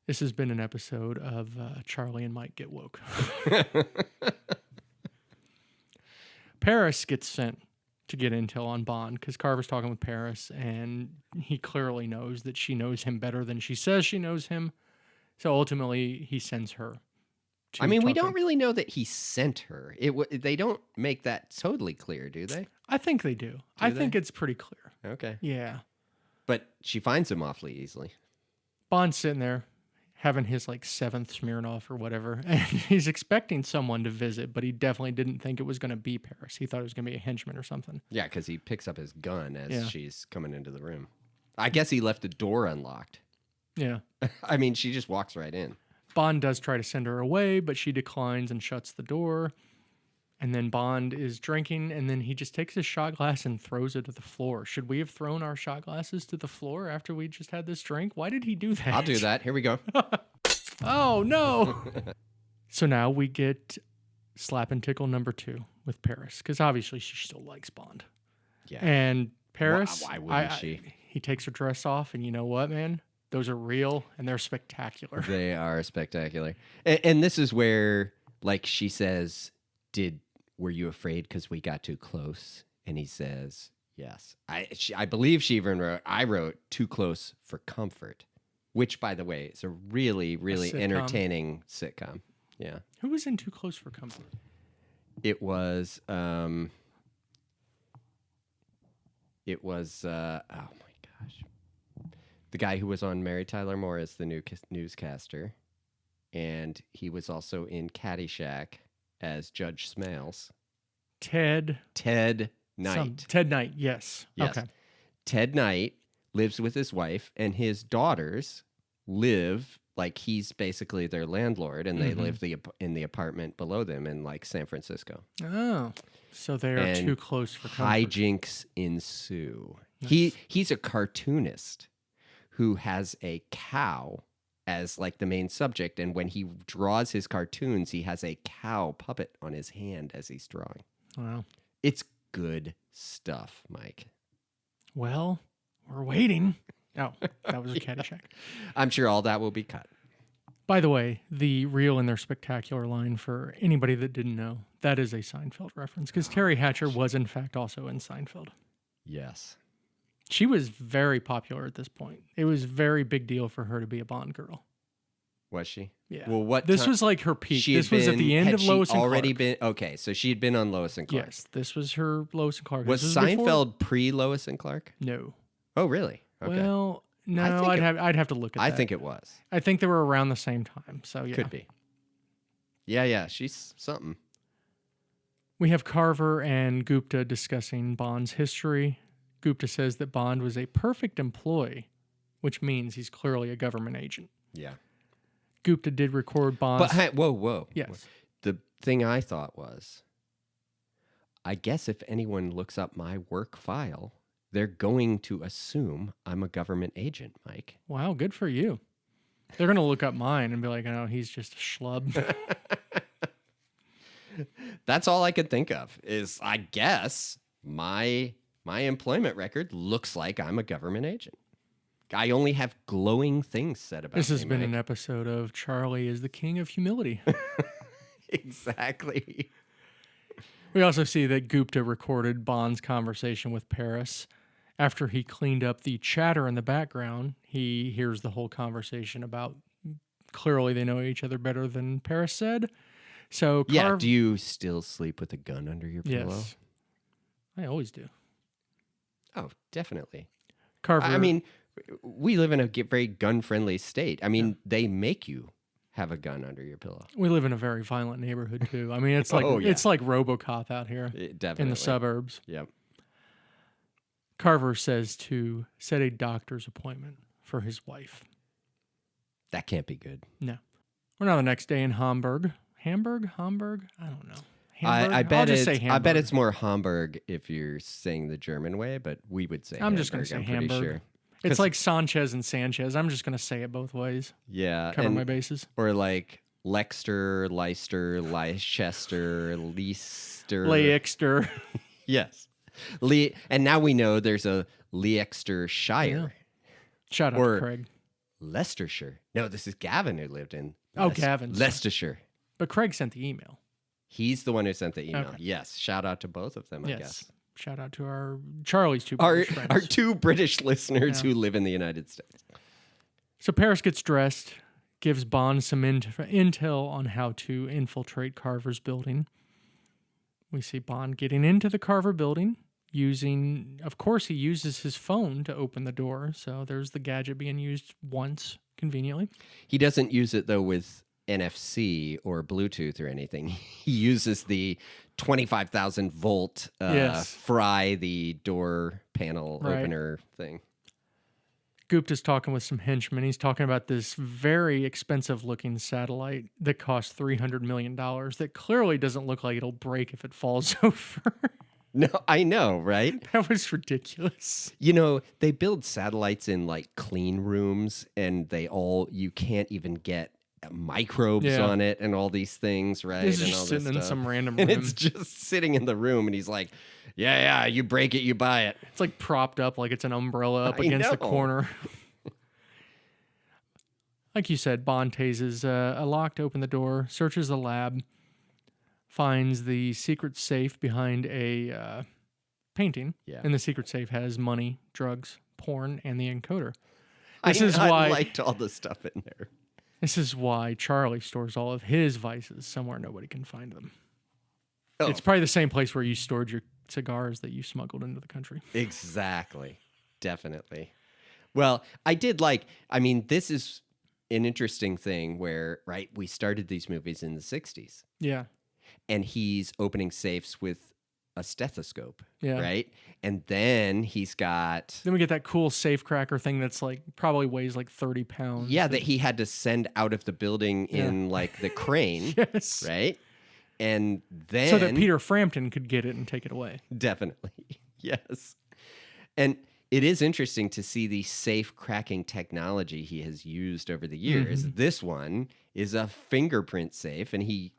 This has been an episode of Charlie and Mike Get Woke. Paris gets sent to get intel on Bond because Carver's talking with Paris, and he clearly knows that she knows him better than she says she knows him. So ultimately, he sends her. I mean, we talk to don't him. really know that he sent her. They don't make that totally clear, do they? I think they do. I think it's pretty clear. Okay. Yeah. But she finds him awfully easily. Bond's sitting there having his like 7th Smirnoff or whatever, and he's expecting someone to visit, but he definitely didn't think it was going to be Paris. He thought it was going to be a henchman or something. Yeah, because he picks up his gun as Yeah. she's coming into the room. I guess he left the door unlocked. Yeah. I mean, she just walks right in. Bond does try to send her away, but she declines and shuts the door. And then Bond is drinking, and then he just takes his shot glass and throws it to the floor. Should we have thrown our shot glasses to the floor after we just had this drink? Why did he do that? I'll do that. Here we go. Oh, no. So now we get slap and tickle number 2 with Paris, because obviously she still likes Bond. Yeah. And Paris, Why wouldn't she? He takes her dress off, and you know what, man? Those are real, and they're spectacular. They are spectacular. And this is where, like, she says, were you afraid because we got too close? And he says, yes. I believe she even wrote, I wrote too close for comfort, which, by the way, is a really, really sitcom. entertaining sitcom. Yeah. Who was in Too Close for Comfort? It was, oh my gosh. The guy who was on Mary Tyler Moore as the new newscaster. And he was also in Caddyshack as Judge Smales. Ted Knight. Ted Knight, yes. Yes. Okay. Ted Knight lives with his wife, and his daughters live, like, he's basically their landlord, and they live in the apartment below them in, like, San Francisco. Oh, so they are And too close for comfort. hijinks ensue. Nice. He's a cartoonist who has a cow as, like, the main subject, and when he draws his cartoons, he has a cow puppet on his hand as he's drawing. Wow. It's good stuff, Mike. Well, we're waiting. Oh, that was a Caddyshack. I'm sure all that will be cut. By the way, the real and their spectacular line, for anybody that didn't know, that is a Seinfeld reference, because Terry Hatcher was, in fact, also in Seinfeld. Yes. She was very popular at this point. It was a very big deal for her to be a Bond girl. Was she? Yeah. Well, what This ti- was like her peak. she This had was at the been- end had of she Lois and already Clark. been okay. So she had been on Lois and Clark. Yes, this was her Lois and Clark. Was This before- Seinfeld pre Lois and Clark? No. Oh, really? Okay. Well, no, I think I'd have to look at that. I think it was. I think they were around the same time. So yeah. Could be. Yeah. She's something. We have Carver and Gupta discussing Bond's history. Gupta says that Bond was a perfect employee, which means he's clearly a government agent. Yeah. Gupta did record Bond's... But hey, whoa. Yes. The thing I thought was, I guess if anyone looks up my work file, they're going to assume I'm a government agent, Mike. Wow, good for you. They're going to look up mine and be like, oh, he's just a schlub. That's all I could think of is, I guess, my employment record looks like I'm a government agent. I only have glowing things said about This me, has been Mike. an episode of Charlie is the King of Humility. Exactly. We also see that Gupta recorded Bond's conversation with Paris. After he cleaned up the chatter in the background, he hears the whole conversation about clearly they know each other better than Paris said. So Yeah, do you still sleep with a gun under your pillow? Yes. I always do. Oh, definitely. Carver. I mean, we live in a very gun-friendly state. I mean, they make you have a gun under your pillow. we live in a very violent neighborhood too. I mean, it's like Oh, yeah. it's like RoboCop out here Definitely. in the suburbs. Yep. Carver says to set a doctor's appointment for his wife. That can't be good. No. We're now the next day in Hamburg. Hamburg? I don't know. I Hamburg? I'll just say Hamburg. I bet it's more Hamburg if you're saying the German way, but we would say I'm just going to say Hamburg. Pretty sure. It's like Sanchez and Sanchez. I'm just going to say it both ways. Yeah. Cover my bases. Or like Leicester, Leicester, Leicester, Leicester. Leicester. Yes. And now we know there's a Leicestershire. Yeah. Shout out to Craig. Leicestershire. No, this is Gavin who lived in Gavin. Leicestershire. But Craig sent the email. He's the one who sent the email. Okay. Okay. Yes. Shout out to both of them, I guess. Shout out to Charlie's two British friends. Our two British listeners who live in the United States. So Paris gets dressed, gives Bond some intel on how to infiltrate Carver's building. We see Bond getting into the Carver building of course, he uses his phone to open the door. So there's the gadget being used once, conveniently. He doesn't use it, though, with NFC or Bluetooth or anything. He uses the 25,000 volt fry the door panel opener thing. Gupta's talking with some henchmen. He's talking about this very expensive looking satellite that costs $300 million that clearly doesn't look like it'll break if it falls over. No, I know, right? That was ridiculous. You know, they build satellites in like clean rooms and you can't even get microbes on it and all these things, right? This is just sitting in some random room. And it's just sitting in the room and he's like, yeah, you break it, you buy it. It's like propped up like it's an umbrella up against the corner. Like you said, Bond tases a lock to open the door, searches the lab, finds the secret safe behind a painting. Yeah. And the secret safe has money, drugs, porn, and the encoder. I liked all the stuff in there. This is why Charlie stores all of his vices somewhere nobody can find them. Oh. It's probably the same place where you stored your cigars that you smuggled into the country. Exactly. Definitely. Well, this is an interesting thing where, right, we started these movies in the 60s. Yeah. And he's opening safes with a stethoscope, yeah. right? And then he's got... Then we get that cool safe cracker thing that's like probably weighs like 30 pounds. Yeah, that he had to send out of the building in like the crane, yes. right? And then... So that Peter Frampton could get it and take it away. Definitely, yes. And it is interesting to see the safe cracking technology he has used over the years. Mm-hmm. This one is a fingerprint safe, and he...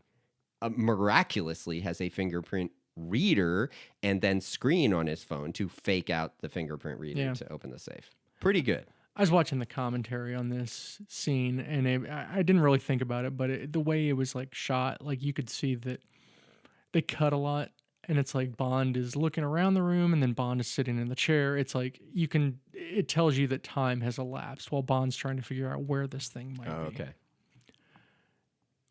miraculously has a fingerprint reader and then screen on his phone to fake out the fingerprint reader to open the safe. Pretty good. I was watching the commentary on this scene, and I didn't really think about it, but the way it was like shot, like you could see that they cut a lot, and it's like Bond is looking around the room, and then Bond is sitting in the chair. It's like it tells you that time has elapsed while Bond's trying to figure out where this thing might be. Okay.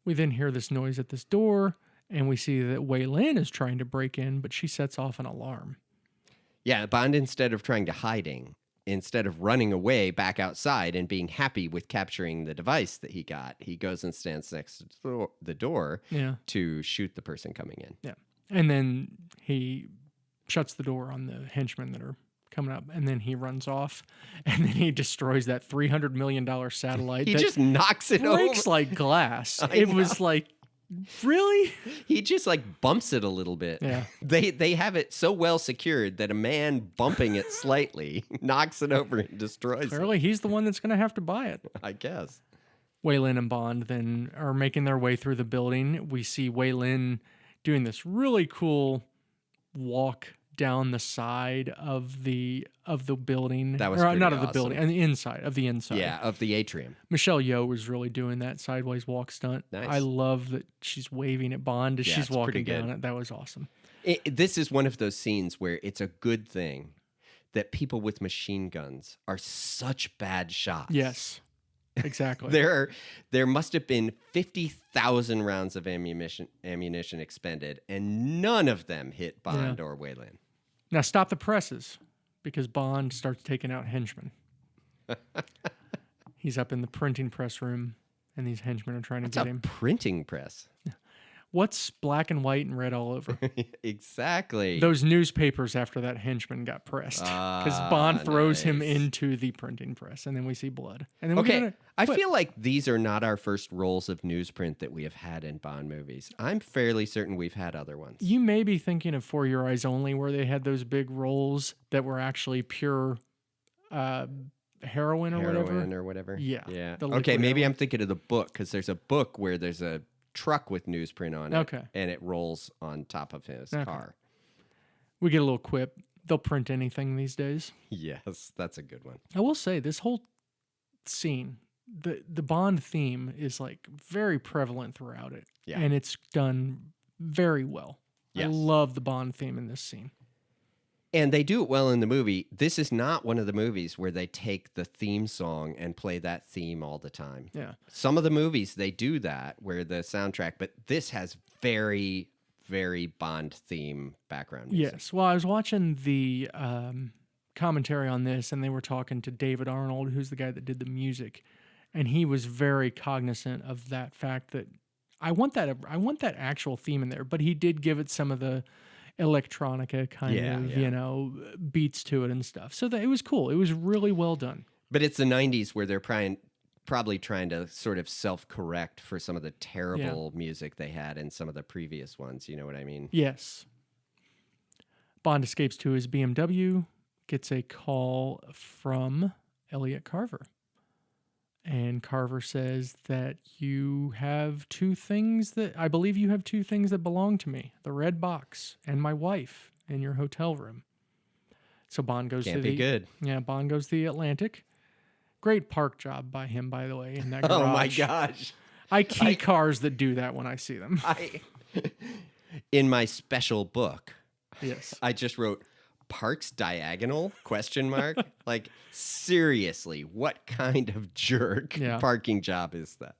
We then hear this noise at this door, and we see that Wei Lin is trying to break in, but she sets off an alarm. Yeah, Bond, instead of running away back outside and being happy with capturing the device that he got, he goes and stands next to the door to shoot the person coming in. Yeah. And then he shuts the door on the henchmen that are coming up, and then he runs off, and then he destroys that $300 million satellite. He just knocks it over. Breaks like glass. It was like, really? He just like bumps it a little bit. Yeah. They have it so well secured that a man bumping it slightly knocks it over and destroys it. Clearly, he's the one that's going to have to buy it. I guess. Wei Lin and Bond then are making their way through the building. We see Wei Lin doing this really cool walk down the side of the building. That was not awesome. of the building, and the inside. Yeah, of the atrium. Michelle Yeoh was really doing that sideways walk stunt. Nice. I love that she's waving at Bond as she's walking down it. That was awesome. This is one of those scenes where it's a good thing that people with machine guns are such bad shots. Yes. Exactly. There must have been 50,000 rounds of ammunition expended, and none of them hit Bond or Wei Lin. Now stop the presses, because Bond starts taking out henchmen. He's up in the printing press room, and these henchmen are trying to get him. Printing press? What's black and white and red all over? Exactly. Those newspapers after that henchman got pressed. Because Bond throws him into the printing press, and then we see blood. And then we get a I clip. feel like these are not our first rolls of newsprint that we have had in Bond movies. I'm fairly certain we've had other ones. You may be thinking of For Your Eyes Only, where they had those big rolls that were actually pure heroin or whatever. Yeah. Yeah. the Okay, liquid maybe heroin. I'm thinking of the book, because there's a book where there's a truck with newsprint on it. Okay. And it rolls on top of his car. We get a little quip. They'll print anything these days. Yes, that's a good one. I will say, this whole scene, the Bond theme is like very prevalent throughout it. Yeah. And it's done very well. Yes. I love the Bond theme in this scene. And they do it well in the movie. This is not one of the movies where they take the theme song and play that theme all the time. Yeah. Some of the movies, they do that, where the soundtrack, but this has very, very Bond theme background music. Yes. Well, I was watching the commentary on this, and they were talking to David Arnold, who's the guy that did the music, and he was very cognizant of that fact that I want that actual theme in there, but he did give it some of the electronica kind of beats to it and stuff. So that it was cool. It was really well done. But it's the 90s where they're probably trying to sort of self-correct for some of the terrible music they had in some of the previous ones. You know what I mean? Yes. Bond escapes to his BMW, gets a call from Elliot Carver. And Carver says that you have two things that belong to me: the red box and my wife in your hotel room. So Bond goes Can't to be good. Yeah, Bond goes to the Atlantic. Great park job by him, by the way, in that garage. Oh my gosh. I key cars that do that when I see them. In my special book, Yes. I just wrote Parks Diagonal ? Like, seriously, what kind of jerk parking job is that?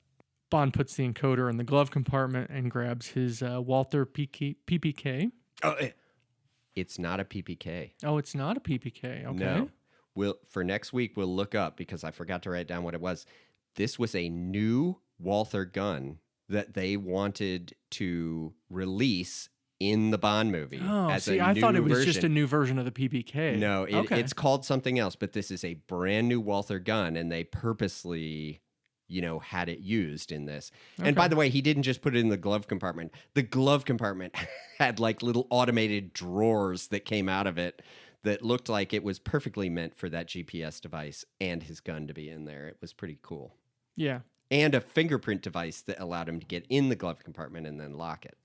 Bond puts the encoder in the glove compartment and grabs his Walther PPK. Oh, it's not a PPK. Oh, it's not a PPK. Okay. No. For next week, we'll look up, because I forgot to write down what it was. This was a new Walther gun that they wanted to release in the Bond movie. Oh, I thought it was version. just a new version of the PPK. No, it's called something else, but this is a brand new Walther gun, and they purposely, had it used in this. Okay. And by the way, he didn't just put it in the glove compartment. The glove compartment had like little automated drawers that came out of it that looked like it was perfectly meant for that GPS device and his gun to be in there. It was pretty cool. Yeah. And a fingerprint device that allowed him to get in the glove compartment and then lock it.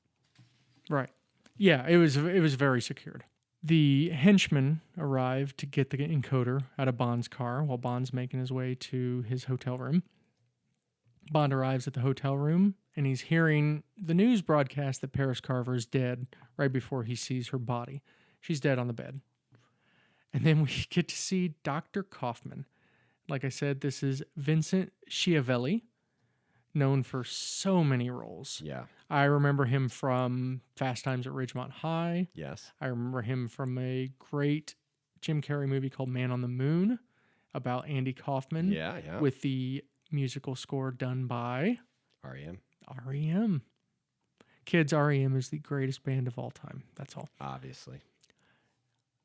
Right. Yeah, it was very secured. The henchman arrived to get the encoder out of Bond's car while Bond's making his way to his hotel room. Bond arrives at the hotel room, and he's hearing the news broadcast that Paris Carver is dead right before he sees her body. She's dead on the bed. And then we get to see Dr. Kaufman. Like I said, this is Vincent Schiavelli, known for so many roles. Yeah. I remember him from Fast Times at Ridgemont High. Yes. I remember him from a great Jim Carrey movie called Man on the Moon about Andy Kaufman. Yeah. With the musical score done by R.E.M. R.E.M. Kids, R.E.M. is the greatest band of all time. That's all. Obviously.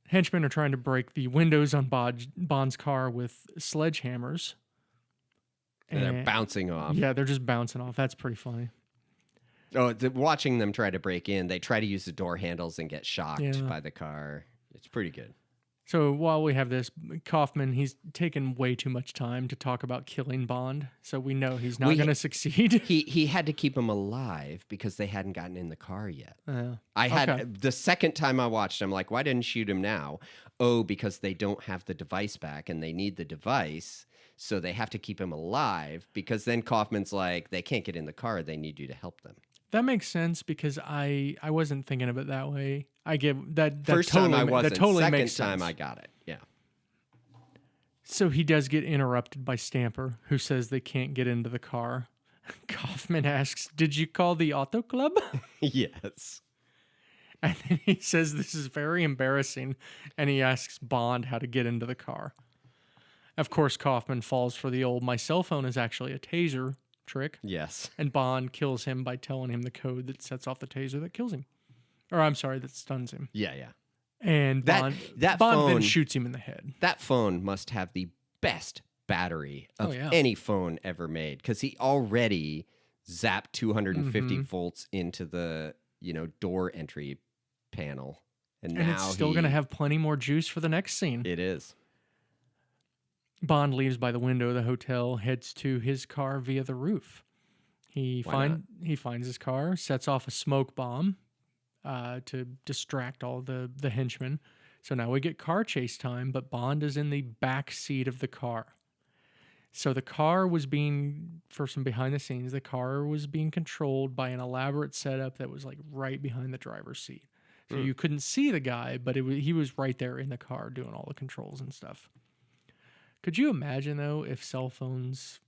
Henchmen are trying to break the windows on Bond's car with sledgehammers. And they're bouncing off. Yeah, they're just bouncing off. That's pretty funny. Oh, watching them try to break in, they try to use the door handles and get shocked by the car. It's pretty good. So while we have this, Kaufman, he's taken way too much time to talk about killing Bond, so we know he's not going to succeed. He had to keep him alive because they hadn't gotten in the car yet. The second time I watched, I'm like, why didn't you shoot him now? Oh, because they don't have the device back and they need the device, so they have to keep him alive, because then Kaufman's like, they can't get in the car, they need you to help them. That makes sense, because I wasn't thinking of it that way. I give that first totally, time I wasn't. That totally Second makes sense. time I got it. Yeah. So he does get interrupted by Stamper, who says they can't get into the car. Kaufman asks, "Did you call the auto club?" Yes. And then he says this is very embarrassing, and he asks Bond how to get into the car. Of course, Kaufman falls for the old, my cell phone is actually a taser trick. Yes. And Bond kills him by telling him the code that sets off the taser that kills him. Or I'm sorry, that stuns him. Yeah, yeah. And Bond then phone, shoots him in the head. That phone must have the best battery of yeah. any phone ever made, because he already zapped 250 volts into the door entry panel, and now it's still going to have plenty more juice for the next scene. It is. Bond leaves by the window of the hotel, heads to his car via the roof. He finds his car, sets off a smoke bomb to distract all the henchmen. So now we get car chase time, but Bond is in the back seat of the car. So the car was being, for some behind the scenes, the car was being controlled by an elaborate setup that was like right behind the driver's seat. So you couldn't see the guy, but he was right there in the car doing all the controls and stuff. Could you imagine, though, if cell phones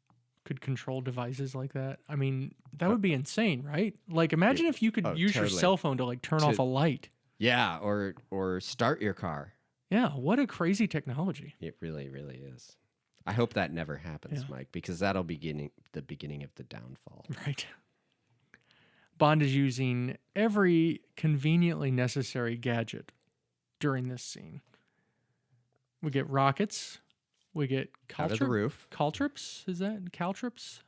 could control devices like that? I mean, that would be insane, right? Like, imagine if you could use your cell phone to like turn off a light. Yeah, or start your car. Yeah, what a crazy technology. It really, really is. I hope that never happens, Mike, because that'll be the beginning of the downfall. Right. Bond is using every conveniently necessary gadget during this scene. We get rockets. We get out of the roof. Caltrips? Is that caltrips?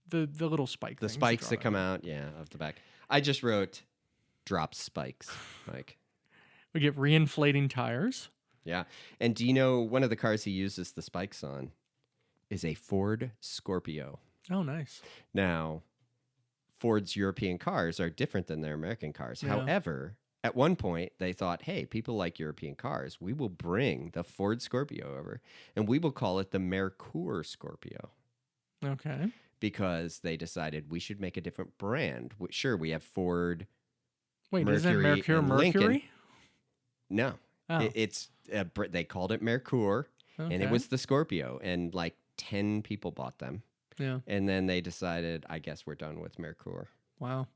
The little spike. The spikes that come out, of the back. I just wrote drop spikes, Mike. We get reinflating tires. Yeah. And do you know one of the cars he uses the spikes on is a Ford Scorpio? Oh, nice. Now, Ford's European cars are different than their American cars. Yeah. However, at one point, they thought, hey, people like European cars. We will bring the Ford Scorpio over, and we will call it the Merkur Scorpio. Okay. Because they decided we should make a different brand. Sure, we have Ford, Wait, Mercury, isn't Mercury and Mercury? Lincoln. No. Oh. They called it Merkur, and it was the Scorpio, and like 10 people bought them. Yeah. And then they decided, I guess we're done with Merkur. Wow.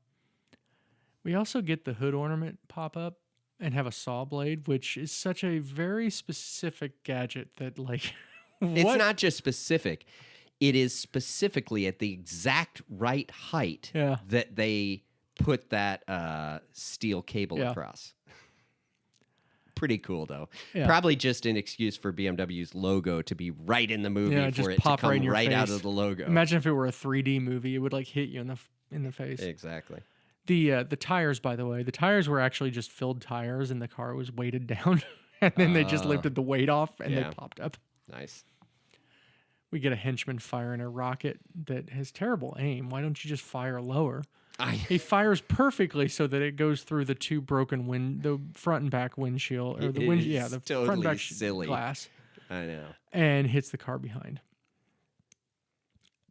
We also get the hood ornament pop up and have a saw blade, which is such a very specific gadget that, like, It's not just specific. It is specifically at the exact right height that they put that steel cable across. Pretty cool, though. Yeah. Probably just an excuse for BMW's logo to be right in the movie for it to come right out of the logo. Imagine if it were a 3D movie, it would like hit you in the face. Exactly. The tires, by the way, the tires were actually just filled tires, and the car was weighted down, and then they just lifted the weight off, and they popped up. Nice. We get a henchman firing a rocket that has terrible aim. Why don't you just fire lower? He fires perfectly so that it goes through the two broken the front and back windshield, or the the totally front and back silly glass. I know. And hits the car behind.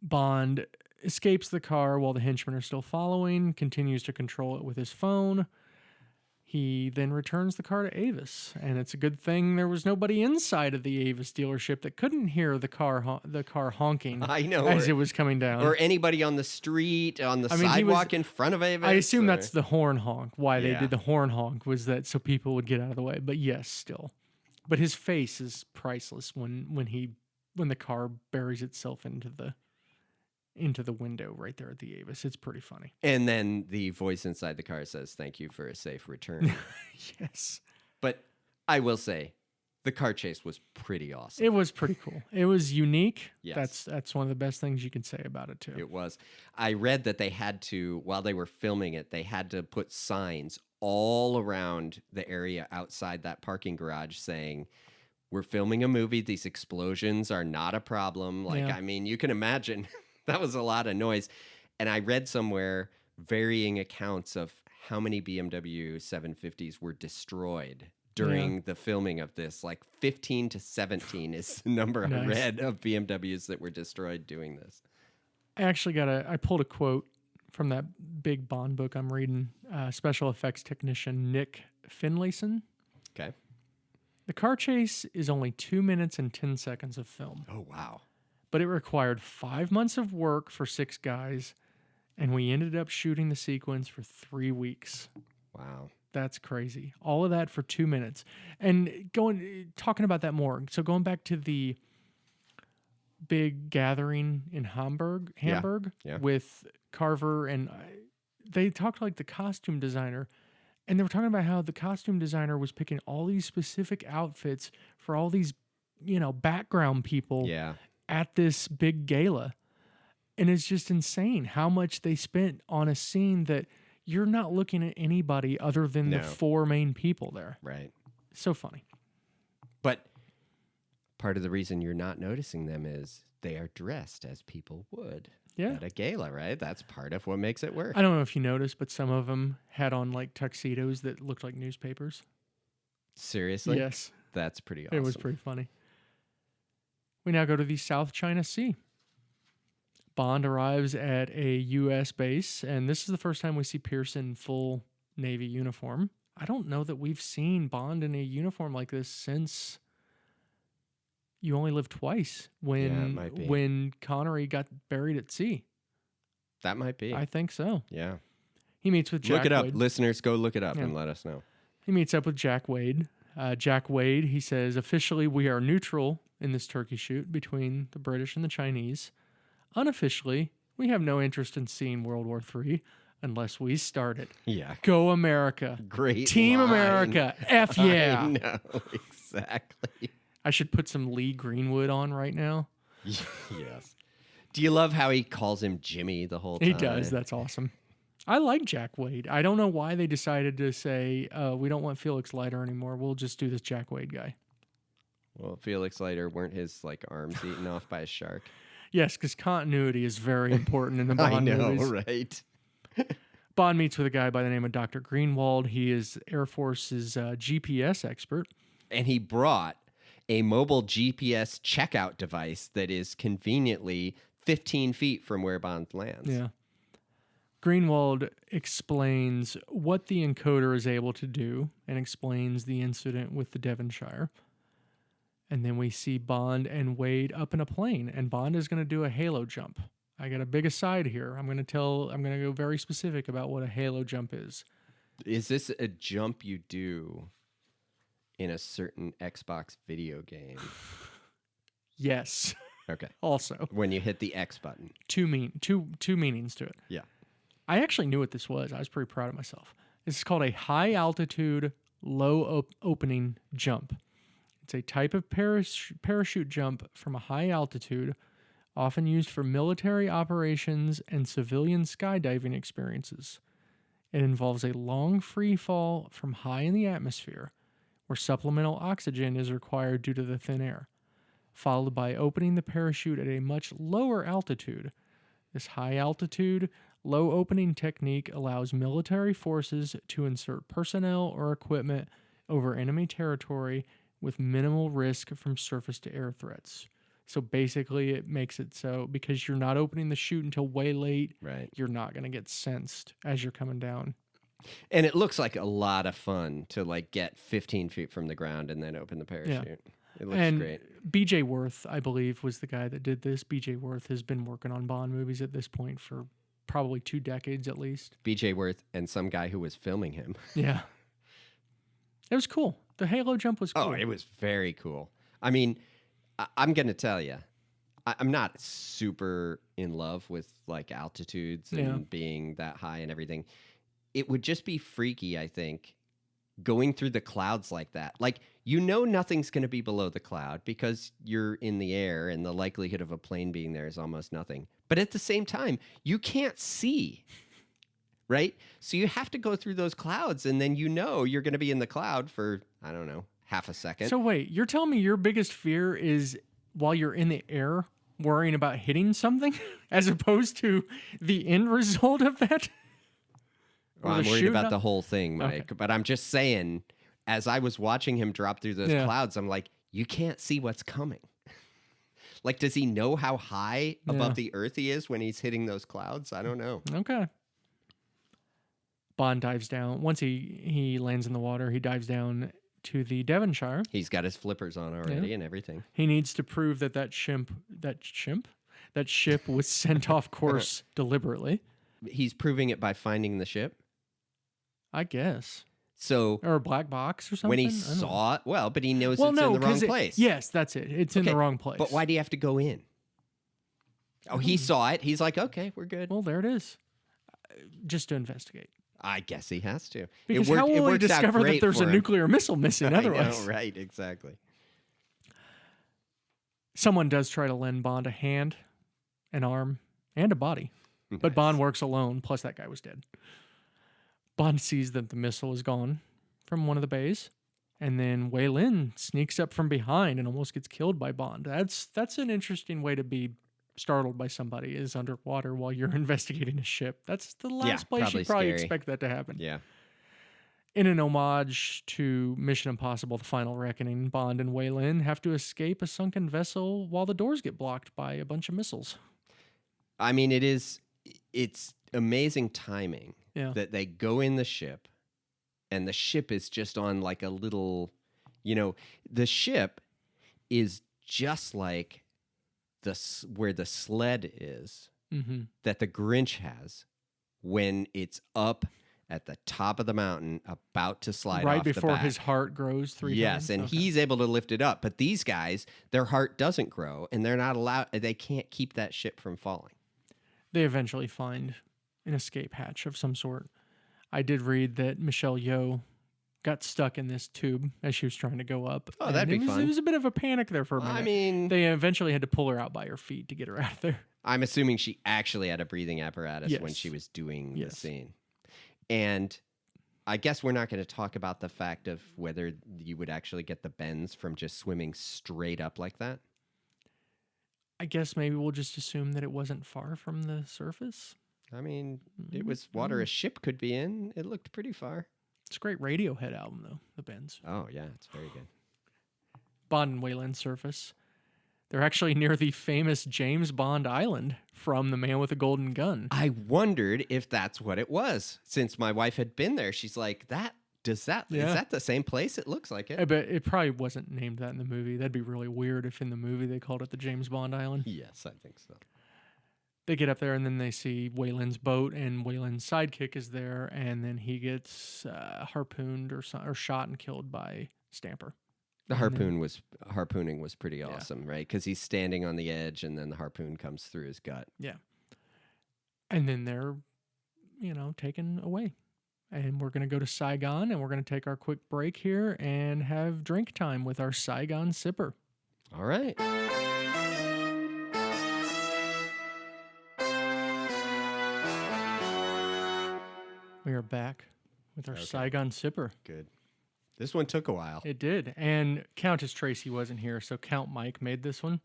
Bond escapes the car while the henchmen are still following, continues to control it with his phone. He then returns the car to Avis, and it's a good thing there was nobody inside of the Avis dealership that couldn't hear the car honking. I know, as it was coming down, or anybody on the street, on the sidewalk in front of Avis. I assume that's the horn honk. Why they did the horn honk was that so people would get out of the way. But yes, still. But his face is priceless when the car buries itself into the window right there at the Avis. It's pretty funny. And then the voice inside the car says, "Thank you for a safe return." Yes. But I will say, the car chase was pretty awesome. It was pretty cool. It was unique. Yes. That's one of the best things you can say about it, too. It was. I read that they had to, while they were filming it, they had to put signs all around the area outside that parking garage saying, "We're filming a movie. These explosions are not a problem." I mean, you can imagine... That was a lot of noise. And I read somewhere varying accounts of how many BMW 750s were destroyed during the filming of this. Like 15 to 17 is the number I read of BMWs that were destroyed doing this. I actually I pulled a quote from that big Bond book I'm reading, special effects technician Nick Finlayson. Okay. The car chase is only 2 minutes and 10 seconds of film. Oh, wow. But it required 5 months of work for 6 guys, and we ended up shooting the sequence for 3 weeks. Wow. That's crazy. All of that for 2 minutes. And talking about that more. So going back to the big gathering in Hamburg yeah. with Carver, and they talked to like the costume designer, and they were talking about how the costume designer was picking all these specific outfits for all these, background people Yeah. at this big gala. And it's just insane how much they spent on a scene that you're not looking at anybody other than the No. 4 main people there. Right. So funny. But part of the reason you're not noticing them is they are dressed as people would at a gala, right? That's part of what makes it work. I don't know if you noticed, but some of them had on like tuxedos that looked like newspapers. Seriously? Yes. That's pretty awesome. It was pretty funny. We now go to the South China Sea. Bond arrives at a U.S. base, and this is the first time we see Pierce in full Navy uniform. I don't know that we've seen Bond in a uniform like this since You Only Live Twice, when Connery got buried at sea. That might be. I think so. Yeah. He meets with Jack Look it up. Wade. Listeners, go look it up and let us know. He meets up with Jack Wade. Jack Wade, he says, officially we are neutral in this turkey shoot between the British and the Chinese. Unofficially, we have no interest in seeing World War III unless we start it. Yeah. Go America. Great Team line. America. F yeah. I know, exactly. I should put some Lee Greenwood on right now. Yes. Do you love how he calls him Jimmy the whole time? He does. That's awesome. I like Jack Wade. I don't know why they decided to say, we don't want Felix Leiter anymore. We'll just do this Jack Wade guy. Well, Felix Leiter, weren't his arms eaten off by a shark? Yes, because continuity is very important in the Bond I know, movies. right? Bond meets with a guy by the name of Dr. Greenwald. He is Air Force's GPS expert. And he brought a mobile GPS checkout device that is conveniently 15 feet from where Bond lands. Yeah. Greenwald explains what the encoder is able to do and explains the incident with the Devonshire. And then we see Bond and Wade up in a plane, and Bond is going to do a halo jump. I got a big aside here. I'm going to go very specific about what a halo jump is. Is this a jump you do in a certain Xbox video game? Yes. Okay. Also, When you hit the X button. two meanings to it. Yeah. I actually knew what this was. I was pretty proud of myself. This is called a high altitude, low opening jump. It's a type of parachute jump from a high altitude, often used for military operations and civilian skydiving experiences. It involves a long free fall from high in the atmosphere, where supplemental oxygen is required due to the thin air, followed by opening the parachute at a much lower altitude. This high altitude, low opening technique allows military forces to insert personnel or equipment over enemy territory with minimal risk from surface to air threats. So basically it makes it so because you're not opening the chute until way late, Right. you're not going to get sensed as you're coming down. And it looks like a lot of fun to get 15 feet from the ground and then open the parachute. It looks great. BJ Worth, I believe, was the guy that did this. BJ Worth has been working on Bond movies at this point for probably 2 decades at least. BJ Worth and some guy who was filming him. Yeah. It was cool. The halo jump was cool. Oh, it was very cool. I mean, I'm going to tell you, I'm not super in love with altitudes and being that high and everything. It would just be freaky, I think, going through the clouds like that. Nothing's going to be below the cloud because you're in the air and the likelihood of a plane being there is almost nothing. But at the same time, you can't see, right? So you have to go through those clouds and then you're going to be in the cloud for, I don't know, half a second. So wait, you're telling me your biggest fear is while you're in the air worrying about hitting something as opposed to the end result of that? Well, I'm worried about the whole thing, Mike. Okay. But I'm just saying, as I was watching him drop through those clouds, I'm like, you can't see what's coming. Does he know how high above the earth he is when he's hitting those clouds? I don't know. Okay. Bond dives down. Once he lands in the water, he dives down to the Devonshire. He's got his flippers on already and everything. He needs to prove that ship was sent off course deliberately. He's proving it by finding the ship? I guess. So, or a black box or something. When he saw it, but he knows it's in the wrong place. Yes, that's it. It's in the wrong place. But why do you have to go in? Oh, he saw it. He's like, okay, we're good. Well, there it is. Just to investigate. I guess he has to. Because how will he discover that there's a nuclear missile missing otherwise? I know, right, exactly. Someone does try to lend Bond a hand, an arm, and a body. But Bond works alone, plus that guy was dead. Bond sees that the missile is gone from one of the bays, and then Wei Lin sneaks up from behind and almost gets killed by Bond. That's an interesting way to be startled by somebody is underwater while you're investigating a ship. That's the last place you'd probably expect that to happen. Yeah. In an homage to Mission Impossible: The Final Reckoning, Bond and Wei Lin have to escape a sunken vessel while the doors get blocked by a bunch of missiles. I mean, it's amazing timing that they go in the ship and the ship is just on like a little, the ship is just like where the sled is that the Grinch has when it's up at the top of the mountain about to slide right off the before back. His heart grows 3 times. Yes, and he's able to lift it up. But these guys, their heart doesn't grow, and they're not allowed. They can't keep that ship from falling. They eventually find an escape hatch of some sort. I did read that Michelle Yeoh got stuck in this tube as she was trying to go up. Oh, that'd be fun. It was a bit of a panic there for a minute. I mean, they eventually had to pull her out by her feet to get her out of there. I'm assuming she actually had a breathing apparatus when she was doing the scene. And I guess we're not going to talk about the fact of whether you would actually get the bends from just swimming straight up like that. I guess maybe we'll just assume that it wasn't far from the surface. I mean, it was water a ship could be in. It looked pretty far. It's a great Radiohead album, though, The Bends. Oh, yeah, it's very good. Bond and Wei Lin surface. They're actually near the famous James Bond Island from The Man with the Golden Gun. I wondered if that's what it was. Since my wife had been there, she's like, is that the same place? It looks like it. I bet it probably wasn't named that in the movie. That'd be really weird if in the movie they called it the James Bond Island. Yes, I think so. They get up there and then they see Wei Lin's boat and Wei Lin's sidekick is there, and then he gets harpooned or shot and killed by Stamper. The harpooning was pretty awesome, right? Because he's standing on the edge and then the harpoon comes through his gut. Yeah. And then they're, taken away. And we're going to go to Saigon and we're going to take our quick break here and have drink time with our Saigon sipper. All right. We are back with our Saigon sipper. Good. This one took a while. It did. And Countess Tracy wasn't here, so Count Mike made this one.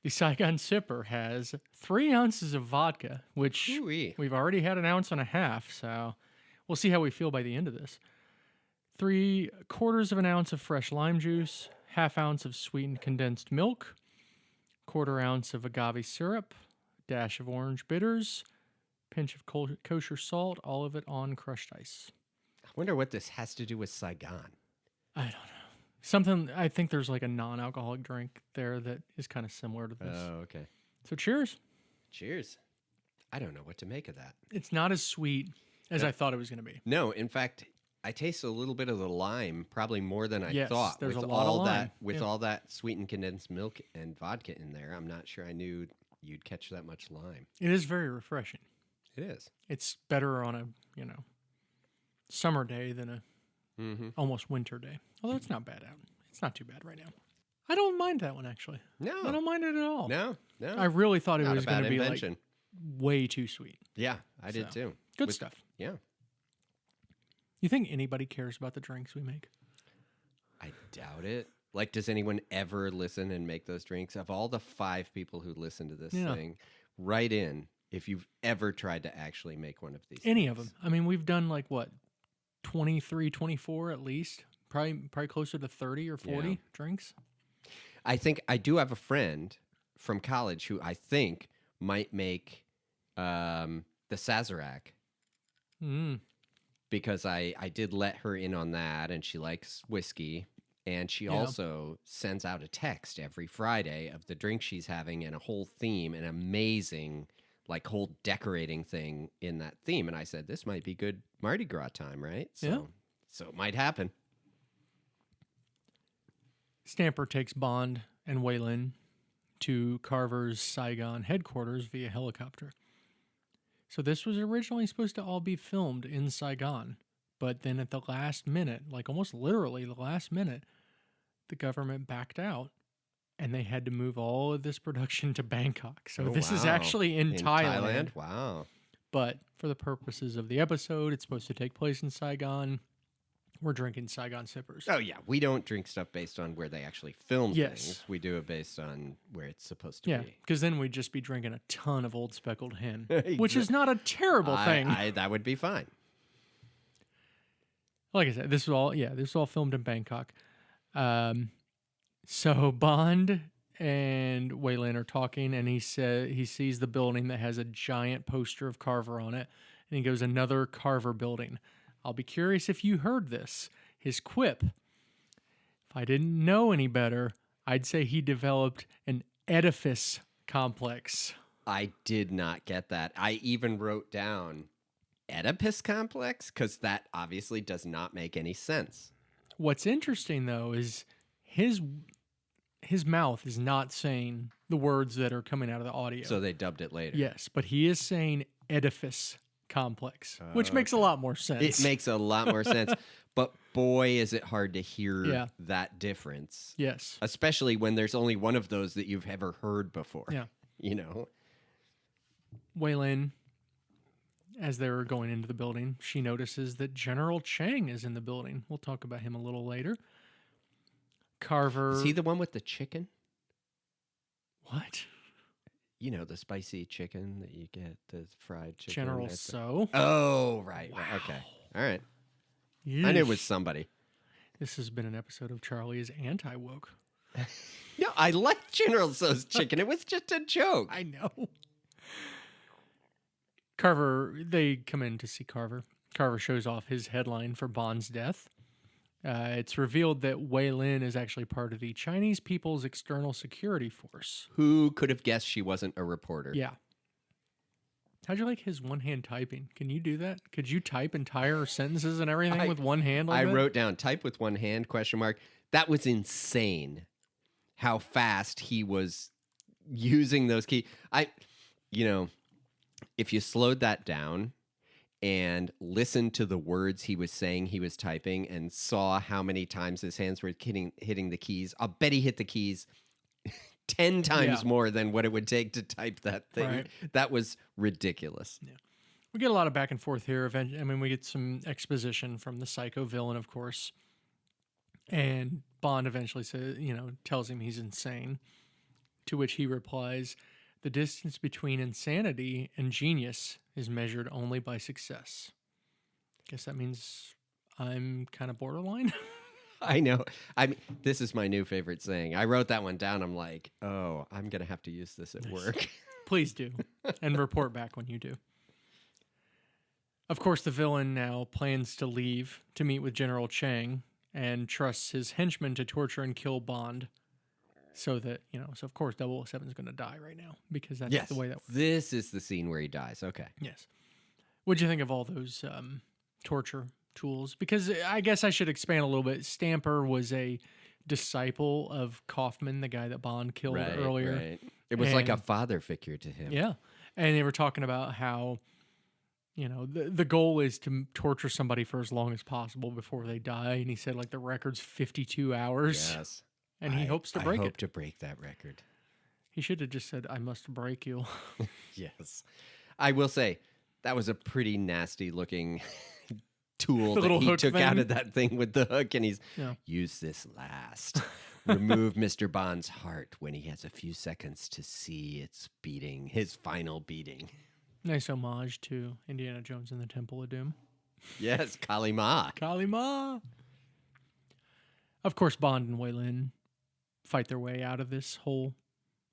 The Saigon sipper has 3 ounces of vodka, which we've already had 1.5 ounces, so we'll see how we feel by the end of this. 3/4 of an ounce of fresh lime juice, 1/2 ounce of sweetened condensed milk, 1/4 ounce of agave syrup, dash of orange bitters, pinch of kosher salt, all of it on crushed ice. I wonder what this has to do with Saigon. I don't know. I think there's like a non-alcoholic drink there that is kind of similar to this. Oh, okay. So cheers. Cheers. I don't know what to make of that. It's not as sweet as I thought it was going to be. No, in fact, I taste a little bit of the lime, probably more than I thought. There's with a lot of lime. All that sweetened condensed milk and vodka in there, I'm not sure I knew you'd catch that much lime. It is very refreshing. It is. It's better on a, summer day than a almost winter day. Although it's not bad out. It's not too bad right now. I don't mind that one, actually. No. I don't mind it at all. No. I really thought it Not was a bad going to be invention. like way too sweet. Yeah, I did too. Good stuff. Yeah. You think anybody cares about the drinks we make? I doubt it. Like, does anyone ever listen and make those drinks? Of all the 5 people who listen to this thing, write in if you've ever tried to actually make one of these. Any of them. I mean, we've done like what, 23, 24 at least. Probably closer to 30 or 40 drinks. I think I do have a friend from college who I think might make the Sazerac. Because I did let her in on that, and she likes whiskey. And she also sends out a text every Friday of the drink she's having and a whole theme, an amazing like whole decorating thing in that theme. And I said, this might be good Mardi Gras time, right? So it might happen. Stamper takes Bond and Wei Lin to Carver's Saigon headquarters via helicopter. So this was originally supposed to all be filmed in Saigon, but then at the last minute, like almost literally the last minute, the government backed out and they had to move all of this production to Bangkok. So this is actually in Thailand. Wow. But for the purposes of the episode, it's supposed to take place in Saigon. We're drinking Saigon sippers. Oh, yeah. We don't drink stuff based on where they actually film things. We do it based on where it's supposed to be. Yeah, because then we'd just be drinking a ton of Old Speckled Hen, which is not a terrible thing. That would be fine. Like I said, this was all filmed in Bangkok. So Bond and Wei Lin are talking, and he sees the building that has a giant poster of Carver on it, and he goes, "Another Carver building. I'll be curious if you heard this." His quip: "If I didn't know any better, I'd say he developed an edifice complex." I did not get that. I even wrote down Oedipus complex because that obviously does not make any sense. What's interesting, though, is his mouth is not saying the words that are coming out of the audio. So they dubbed it later. Yes, but he is saying edifice complex, which makes a lot more sense. It makes a lot more sense. But boy, is it hard to hear that difference. Yes. Especially when there's only one of those that you've ever heard before. Yeah. You know? Wei Lin, as they were going into the building, she notices that General Chang is in the building. We'll talk about him a little later. Carver. Is he the one with the chicken? What? You know, the spicy chicken that you get, the fried chicken. General So. Oh, right. Wow. Okay. All right. Yeesh. I knew it was somebody. This has been an episode of Charlie is Anti-Woke. No, I like General So's chicken. It was just a joke. I know. Carver, they come in to see Carver. Carver shows off his headline for Bond's death. It's revealed that Wei Lin is actually part of the Chinese People's External Security Force. Who could have guessed she wasn't a reporter? Yeah. How'd you like his one-hand typing? Can you do that? Could you type entire sentences and everything with one hand like I that? wrote down type with one hand, question mark. That was insane how fast he was using those keys. If you slowed that down and listened to the words he was saying he was typing and saw how many times his hands were hitting the keys, I'll bet he hit the keys 10 times more than what it would take to type that thing. Right. That was ridiculous. Yeah. We get a lot of back and forth here. We get some exposition from the psycho villain, of course. And Bond eventually tells him he's insane, to which he replies, "The distance between insanity and genius is measured only by success." Guess that means I'm kind of borderline. I know. This is my new favorite saying. I wrote that one down. I'm like, oh, I'm going to have to use this at work. Please do. And report back when you do. Of course, the villain now plans to leave to meet with General Chang and trusts his henchmen to torture and kill Bond. So that, so of course 007 is going to die right now because that's the way that works. This is the scene where he dies. Okay. Yes. What'd you think of all those torture tools? Because I guess I should expand a little bit. Stamper was a disciple of Kaufman, the guy that Bond killed earlier. Right. It was like a father figure to him. Yeah. And they were talking about how, the goal is to torture somebody for as long as possible before they die. And he said the record's 52 hours. Yes. And he hopes to break it. I hope to break that record. He should have just said, "I must break you." Yes. I will say, that was a pretty nasty looking tool The that little he hook took thing? out of that thing with the hook. And he's, use this last. Remove Mr. Bond's heart when he has a few seconds to see its beating, his final beating. Nice homage to Indiana Jones and the Temple of Doom. Yes, Kali Ma. Kali Ma. Of course, Bond and Wei Lin fight their way out of this whole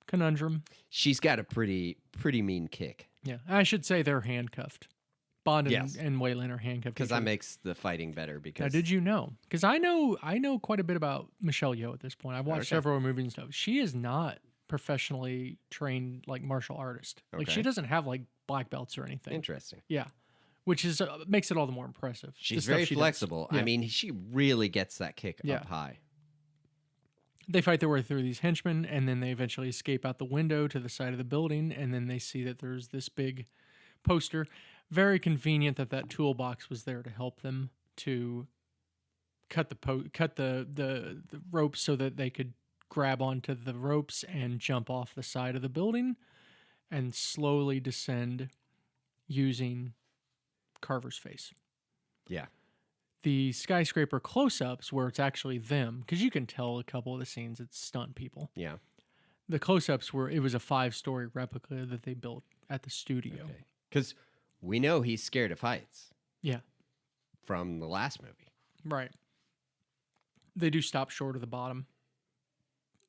conundrum. She's got a pretty mean kick. Yeah, I should say they're handcuffed. Bond and Wei Lin are handcuffed. Because that makes the fighting better. Because now, did you know? Because I know quite a bit about Michelle Yeoh at this point. I've watched several movies and stuff. She is not professionally trained martial artist. She doesn't have black belts or anything. Interesting. Yeah. Which is makes it all the more impressive. She's very flexible. Yeah. I mean, she really gets that kick up high. They fight their way through these henchmen, and then they eventually escape out the window to the side of the building, and then they see that there's this big poster. Very convenient that that toolbox was there to help them to cut the ropes so that they could grab onto the ropes and jump off the side of the building and slowly descend using Carver's face. Yeah. The skyscraper close-ups where it's actually them, because you can tell a couple of the scenes it's stunt people. Yeah. The close-ups were, it was a 5-story replica that they built at the studio. Because we know he's scared of heights. Yeah. From the last movie. Right. They do stop short of the bottom.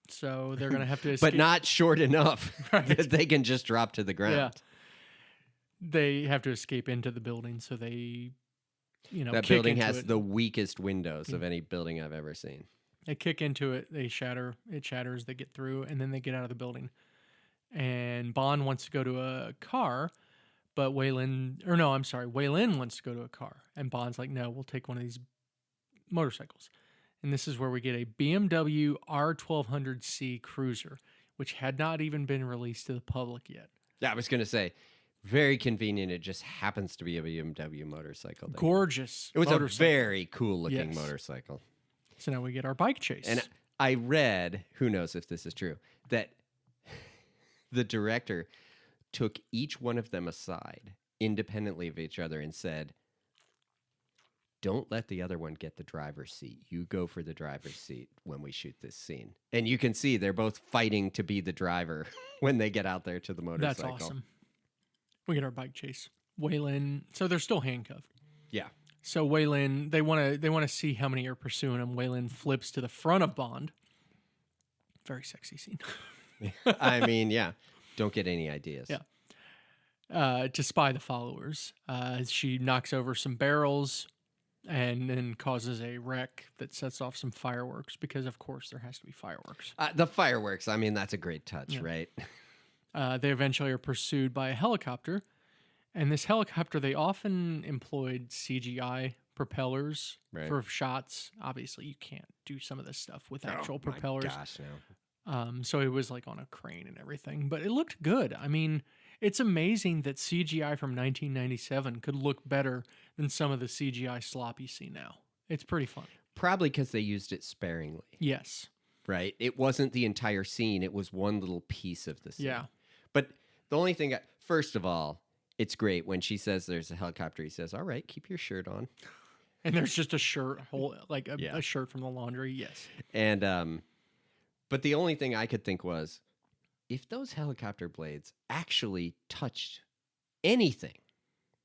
So they're going to have to escape. But not short enough Right. that they can just drop to the ground. Yeah. They have to escape into the building, so they, That kick building into has it. the weakest windows of any building I've ever seen. They kick into it, it shatters, they get through, and then they get out of the building. And Bond wants to go to a car, but Waylon wants to go to a car. And Bond's like, no, we'll take one of these motorcycles. And this is where we get a BMW R1200C Cruiser, which had not even been released to the public yet. Yeah, I was going to say, very convenient. It just happens to be a BMW motorcycle. Gorgeous. It was motorcycle. a very cool looking Yes. motorcycle. So now we get our bike chase. And I read, who knows if this is true, that the director took each one of them aside independently of each other and said, don't let the other one get the driver's seat. You go for the driver's seat when we shoot this scene. And you can see they're both fighting to be the driver when they get out there to the motorcycle. That's awesome. We get our bike chase. Waylon, so they're still handcuffed. Yeah. So Waylon, they want to see how many are pursuing him. Waylon flips to the front of Bond. Very sexy scene. I mean, yeah. Don't get any ideas. Yeah. To spy the followers. She knocks over some barrels and then causes a wreck that sets off some fireworks because, of course, there has to be fireworks. The fireworks, I mean, that's a great touch, right? They eventually are pursued by a helicopter. And this helicopter, they often employed CGI propellers for shots. Obviously, you can't do some of this stuff with actual propellers. My gosh, no. So it was like on a crane and everything. But it looked good. I mean, it's amazing that CGI from 1997 could look better than some of the CGI slop you see now. It's pretty funny. Probably because they used it sparingly. Yes. Right? It wasn't the entire scene. It was one little piece of the scene. Yeah. But the only thing, first of all, it's great when she says there's a helicopter. He says, all right, keep your shirt on. And there's just a shirt, a shirt from the laundry. Yes. And, but the only thing I could think was, if those helicopter blades actually touched anything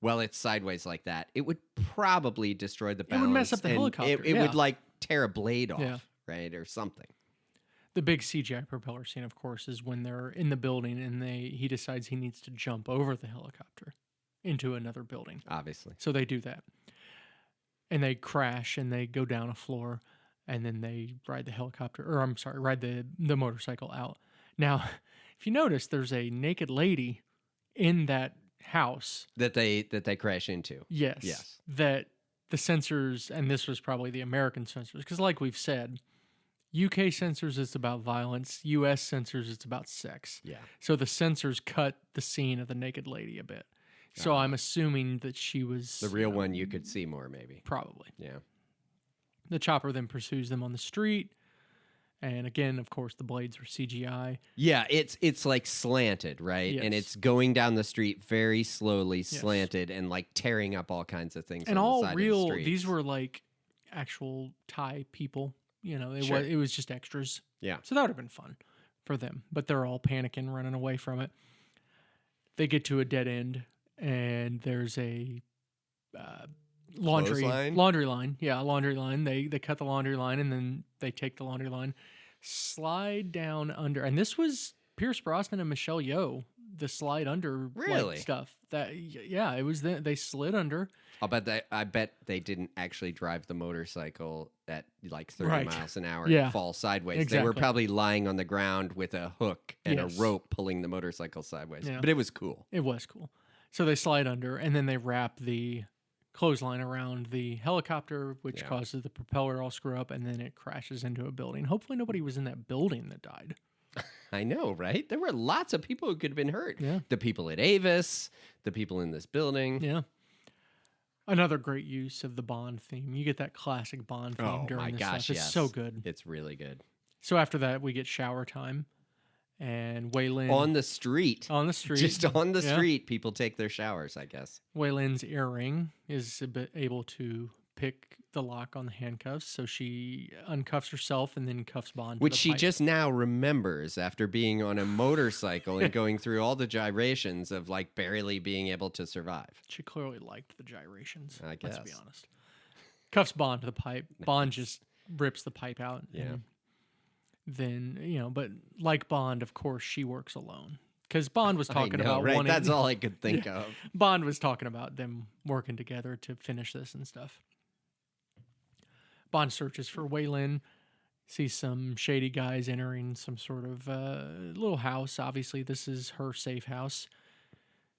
while it's sideways like that, it would probably destroy the balance. It would mess up the and helicopter. It would like tear a blade off, right? Or something. The big CGI propeller scene, of course, is when they're in the building and he decides he needs to jump over the helicopter into another building. Obviously. So they do that. And they crash and they go down a floor and then they ride the motorcycle out. Now, if you notice, there's a naked lady in that house. That they crash into. Yes. Yes. That the censors, and this was probably the American censors, because like we've said, UK censors, it's about violence. US censors, it's about sex. Yeah. So the censors cut the scene of the naked lady a bit. So I'm assuming that she was... The real one you could see more, maybe. Probably. Yeah. The chopper then pursues them on the street. And again, of course, the blades are CGI. Yeah, it's like slanted, right? Yes. And it's going down the street very slowly, slanted, and like tearing up all kinds of things. And on all the side real, of the streets. these were like actual Thai people. Sure. It was just extras. Yeah. So that would have been fun for them. But they're all panicking, running away from it. They get to a dead end, and there's a laundry line. Yeah, a laundry line. They cut the laundry line, and then they take the laundry line, slide down under. And this was Pierce Brosnan and Michelle Yeoh, the slide under Really? stuff. It was they slid under. I bet they didn't actually drive the motorcycle at like 30 Right. miles an hour Yeah. and fall sideways. They Exactly. were probably lying on the ground with a hook and Yes. a rope pulling the motorcycle sideways. Yeah. But it was cool. It was cool. So they slide under, and then they wrap the clothesline around the helicopter, which causes the propeller all screw up, and then it crashes into a building. Hopefully nobody was in that building that died. I know, right? There were lots of people who could have been hurt. Yeah. The people at Avis, the people in this building. Yeah. Another great use of the Bond theme. You get that classic Bond theme during this stuff. It's so good. It's really good. So after that, we get shower time. And Waylon... On the street. On the street. Just on the street, people take their showers, I guess. Waylon's earring is able to pick the lock on the handcuffs, so she uncuffs herself and then cuffs Bond. Which she just now remembers after being on a motorcycle and going through all the gyrations of like barely being able to survive. She clearly liked the gyrations. I guess. Let's be honest. Cuffs Bond to the pipe. Bond just rips the pipe out. Yeah. And then, but like Bond, of course, she works alone. Because Bond was talking about right? wanting... That's all I could think of. Bond was talking about them working together to finish this and stuff. Bond searches for Waylon, sees some shady guys entering some sort of little house. Obviously, this is her safe house.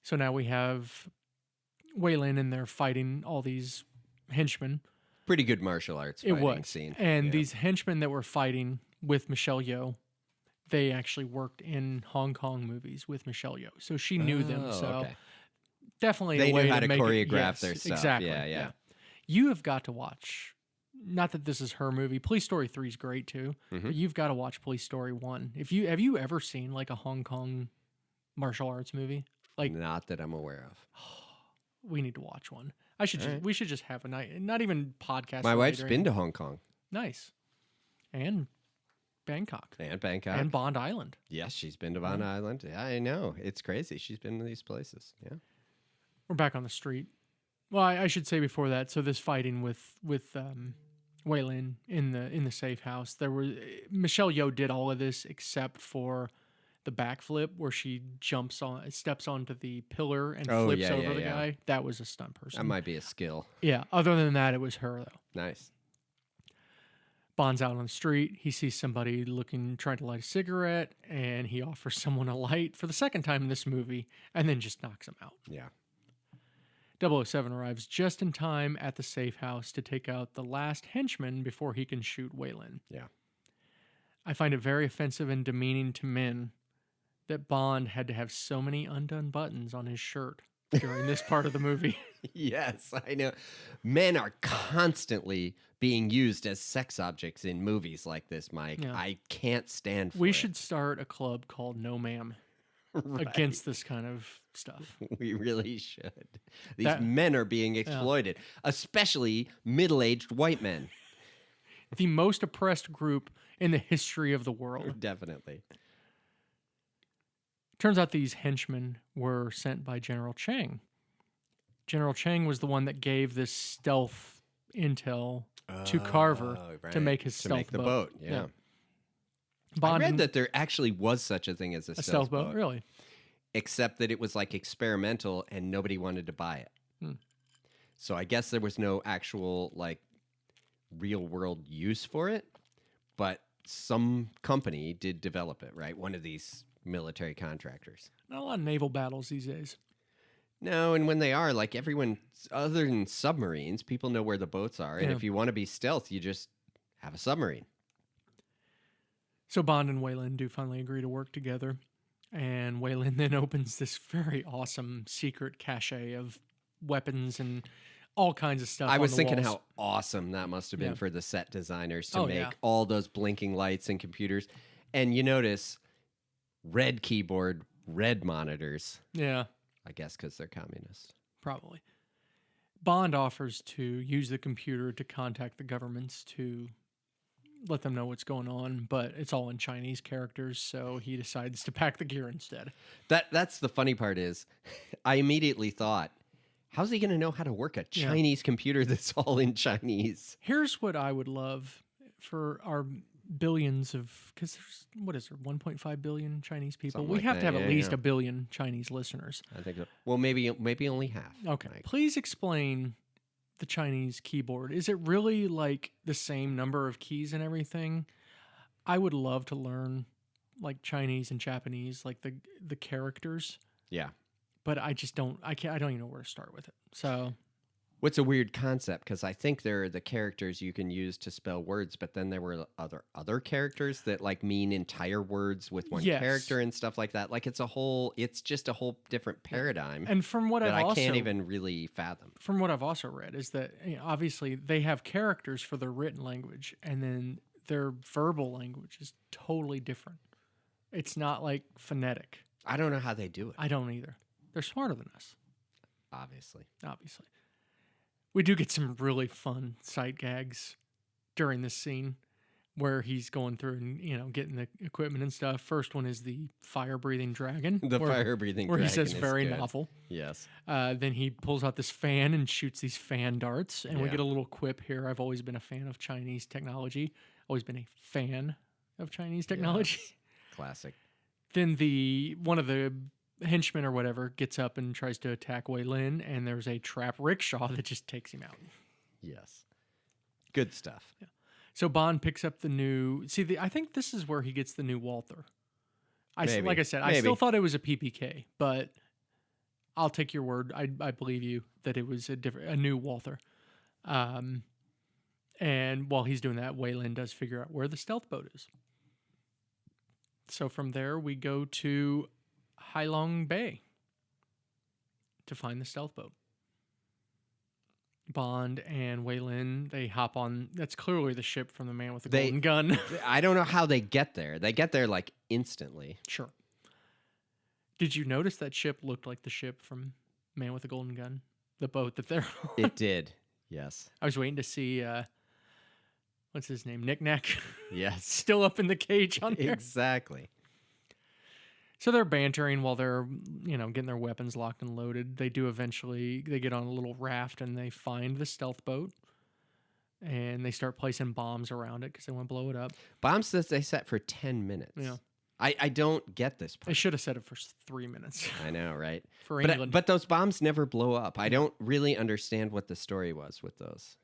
So now we have Waylon and they're fighting all these henchmen. Pretty good martial arts fighting scene. And these henchmen that were fighting with Michelle Yeoh, they actually worked in Hong Kong movies with Michelle Yeoh. So she knew them. So definitely they a way knew how to make choreograph their stuff. Exactly. Yeah. You have got to watch... Not that this is her movie. Police Story 3 is great too. But you've got to watch Police Story 1. Have you ever seen like a Hong Kong martial arts movie? Like, not that I'm aware of. We need to watch one. We should just have a night. Not even podcast. My wife's been to Hong Kong. Nice. And Bangkok. And Bangkok. And Bond Island. Yes, she's been to Bond Island. Yeah, I know. It's crazy. She's been to these places. Yeah. We're back on the street. Well, I should say before that. So this fighting with Waylon in the safe house, Michelle Yeoh did all of this except for the backflip where she steps onto the pillar and flips over the guy. That was a stunt person. That might be a skill. Yeah. Other than that, it was her though. Nice. Bond's out on the street. He sees somebody trying to light a cigarette, and he offers someone a light for the second time in this movie, and then just knocks him out. Yeah. 007 arrives just in time at the safe house to take out the last henchman before he can shoot Waylon. Yeah. I find it very offensive and demeaning to men that Bond had to have so many undone buttons on his shirt during this part of the movie. Yes, I know. Men are constantly being used as sex objects in movies like this, Mike. Yeah. I can't stand for it. We should start a club called No Ma'am. Right. Against this kind of stuff. We really should. These men are being exploited, especially middle-aged white men. The most oppressed group in the history of the world. Definitely. Turns out these henchmen were sent by General Chang. General Chang was the one that gave this stealth intel to Carver to make his stealth boat. Yeah. Bond I read that there actually was such a thing as a stealth boat. Really? Except that it was like experimental and nobody wanted to buy it. So I guess there was no actual like real world use for it, but some company did develop it, right? One of these military contractors. Not a lot of naval battles these days. No, and when they are, like everyone other than submarines, people know where the boats are. And if you want to be stealth, you just have a submarine. So Bond and Waylon do finally agree to work together. And Waylon then opens this very awesome secret cache of weapons and all kinds of stuff. I was thinking how awesome that must have been for the set designers to make all those blinking lights and computers. And you notice red keyboard, red monitors. Yeah. I guess because they're communist. Probably. Bond offers to use the computer to contact the governments to let them know what's going on, but it's all in Chinese characters, so he decides to pack the gear instead. That's the funny part is, I immediately thought, how's he going to know how to work a Chinese computer that's all in Chinese? Here's what I would love for our billions of, because there's, what is there, 1.5 billion Chinese people? Something We like have that, to have yeah, at least yeah. a billion Chinese listeners. I think so. Well, maybe only half. Okay. Like, Please explain the Chinese keyboard. Is it really like the same number of keys and everything? I would love to learn like Chinese and Japanese, like the characters. yeah. But I just don't. I don't even know where to start with it. So What's a weird concept? Because I think there are the characters you can use to spell words, but then there were other characters that like mean entire words with one Yes. character and stuff like that. Like it's just a whole different paradigm. And from what that I've I also can't even really fathom. From what I've also read is that obviously they have characters for their written language, and then their verbal language is totally different. It's not like phonetic. I don't know how they do it. I don't either. They're smarter than us, Obviously. We do get some really fun sight gags during this scene where he's going through and getting the equipment and stuff. First one is the fire-breathing dragon. Fire-breathing dragon, where he says is very good. novel. Yes. Then he pulls out this fan and shoots these fan darts, and we Yeah. get a little quip here. I've always been a fan of Chinese technology. Always been a fan of Chinese technology. Yes. Classic. Then one of the henchmen or whatever gets up and tries to attack Wei Lin, and there's a trap rickshaw that just takes him out. Yes. Good stuff. Yeah. So Bond picks up the new. I think this is where he gets the new Walther. Maybe. Like I said, I still thought it was a PPK, but I'll take your word. I believe you that it was a new Walther. And while he's doing that, Wei Lin does figure out where the stealth boat is. So from there, we go to Hailong Bay to find the stealth boat. Bond and Wei Lin, they hop on. That's clearly the ship from the man with the golden gun. I don't know how they get there. They get there like instantly. Sure. Did you notice that ship looked like the ship from Man with the Golden Gun? The boat that they're on? It did. Yes. I was waiting to see, what's his name? Knick Knack. Yes. Still up in the cage on there. Exactly. So they're bantering while they're, getting their weapons locked and loaded. They get on a little raft and they find the stealth boat. And they start placing bombs around it because they want to blow it up. Bombs that they set for 10 minutes. Yeah. I don't get this part. They should have set it for 3 minutes. I know, right? For England. But those bombs never blow up. I don't really understand what the story was with those.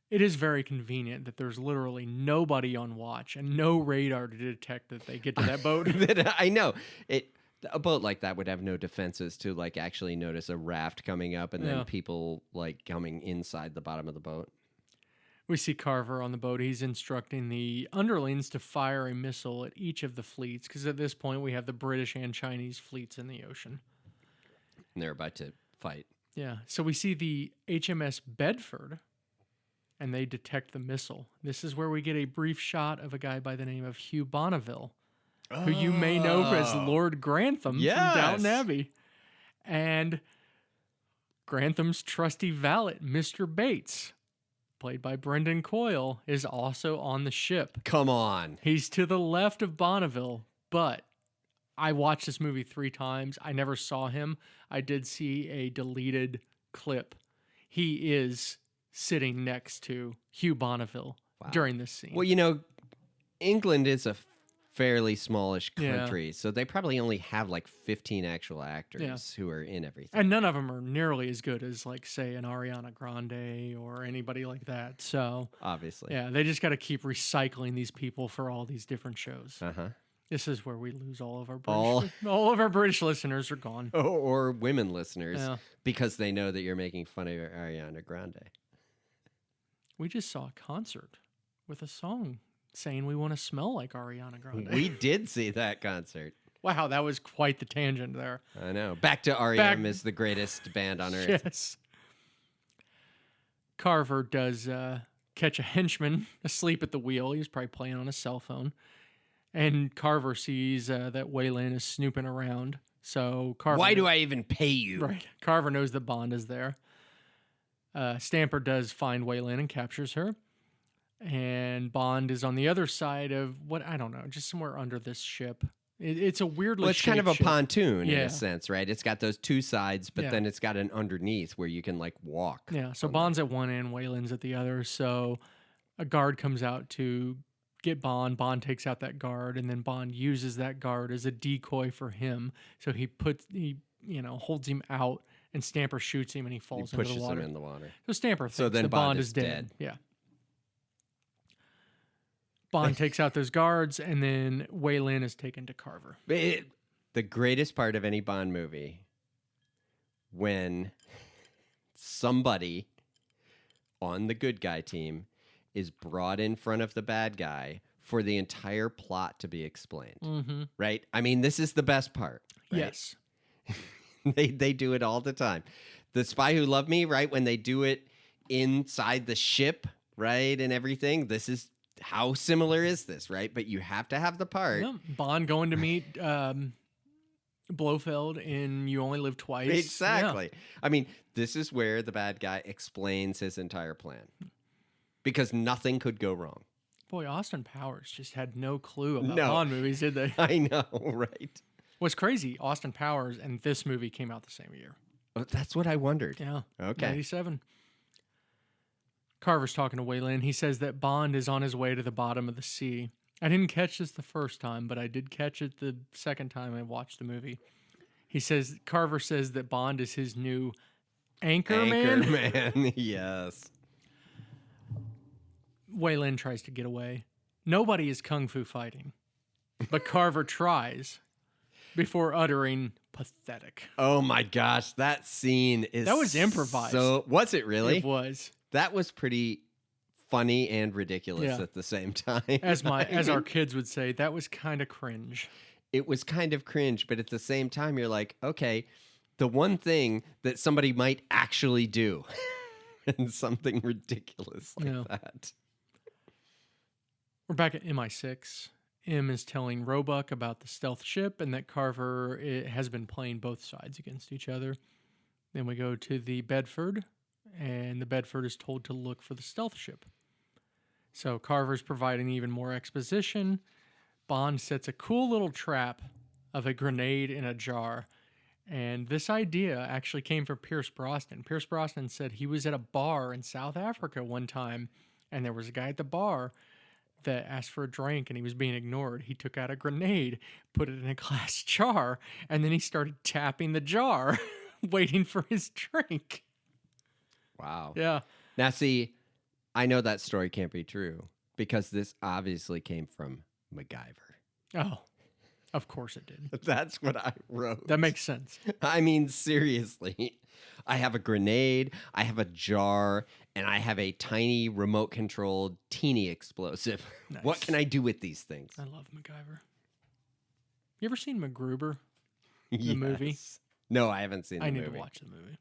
It is very convenient that there's literally nobody on watch and no radar to detect that they get to that boat. I know. A boat like that would have no defenses to like actually notice a raft coming up and then people like coming inside the bottom of the boat. We see Carver on the boat. He's instructing the underlings to fire a missile at each of the fleets because at this point we have the British and Chinese fleets in the ocean. And they're about to fight. Yeah. So we see the HMS Bedford and they detect the missile. This is where we get a brief shot of a guy by the name of Hugh Bonneville, who you may know as Lord Grantham from Downton Abbey. And Grantham's trusty valet, Mr. Bates, played by Brendan Coyle, is also on the ship. Come on. He's to the left of Bonneville, but I watched this movie 3 times. I never saw him. I did see a deleted clip. He is sitting next to Hugh Bonneville during this scene. Well, England is a fairly smallish country, so they probably only have like 15 actual actors who are in everything. And none of them are nearly as good as, like, say, an Ariana Grande or anybody like that. So, obviously. Yeah, they just got to keep recycling these people for all these different shows. Uh-huh. This is where we lose all of our British. All of our British listeners are gone. Or women listeners, because they know that you're making fun of Ariana Grande. We just saw a concert with a song saying we want to smell like Ariana Grande. We did see that concert. Wow, that was quite the tangent there. I know. Back to R.E.M. is the greatest band on earth. Yes. Carver does catch a henchman asleep at the wheel. He was probably playing on his cell phone. And Carver sees that Wei Lin is snooping around. So Carver... Why do I even pay you? Right. Carver knows that Bond is there. Stamper does find Wei Lin and captures her. And Bond is on the other side of I don't know, just somewhere under this ship. It's a weirdly it's kind of a ship. pontoon in a sense, right? It's got those 2 sides, but Yeah. then it's got an underneath where you can like walk. Yeah, so Bond's at one end, Wei Lin's at the other. So a guard comes out to get Bond. Bond takes out that guard, and then Bond uses that guard as a decoy for him. So he holds him out, and Stamper shoots him, and he falls into the Pushes water. him in the water. So Stamper thinks then that Bond is dead. Yeah. Bond takes out those guards, and then Wei Lin is taken to Carver. The greatest part of any Bond movie, when somebody on the good guy team is brought in front of the bad guy for the entire plot to be explained. Mm-hmm. Right? I mean, this is the best part. Right? Yes. They do it all the time. The Spy Who Loved Me, right? When they do it inside the ship, right? And everything. This is how similar is this, right? But you have to have the part. Yeah. Bond going to meet Blofeld in You Only Live Twice. Exactly. Yeah. I mean, this is where the bad guy explains his entire plan. Because nothing could go wrong. Boy, Austin Powers just had no clue about Bond movies, did they? I know, right? What's crazy, Austin Powers and this movie came out the same year. Oh, that's what I wondered. Yeah. Okay. 97. Carver's talking to Wei Lin. He says that Bond is on his way to the bottom of the sea. I didn't catch this the first time, but I did catch it the second time I watched the movie. Carver says that Bond is his new anchor man. Anchorman, yes. Wei Lin tries to get away. Nobody is kung fu fighting, but Carver tries before uttering pathetic. Oh my gosh, that scene is that was improvised. So was it really? It was. That was pretty funny and ridiculous at the same time. As our kids would say, that was kind of cringe. It was kind of cringe, but at the same time, you're like, okay, the one thing that somebody might actually do, and something ridiculous like that. We're back at MI6. M is telling Roebuck about the stealth ship and that Carver has been playing both sides against each other. Then we go to the Bedford, and the Bedford is told to look for the stealth ship. So Carver's providing even more exposition. Bond sets a cool little trap of a grenade in a jar. And this idea actually came from Pierce Brosnan. Pierce Brosnan said he was at a bar in South Africa one time, and there was a guy at the bar that asked for a drink and he was being ignored. He took out a grenade, put it in a glass jar, and then he started tapping the jar, waiting for his drink. Wow. Yeah. Now, see, I know that story can't be true because this obviously came from MacGyver. Oh, of course it did. That's what I wrote. That makes sense. I mean, seriously. I have a grenade, I have a jar, and I have a tiny remote-controlled teeny explosive. Nice. What can I do with these things? I love MacGyver. You ever seen MacGruber? The movie? No, I haven't seen the movie. I need to watch the movie.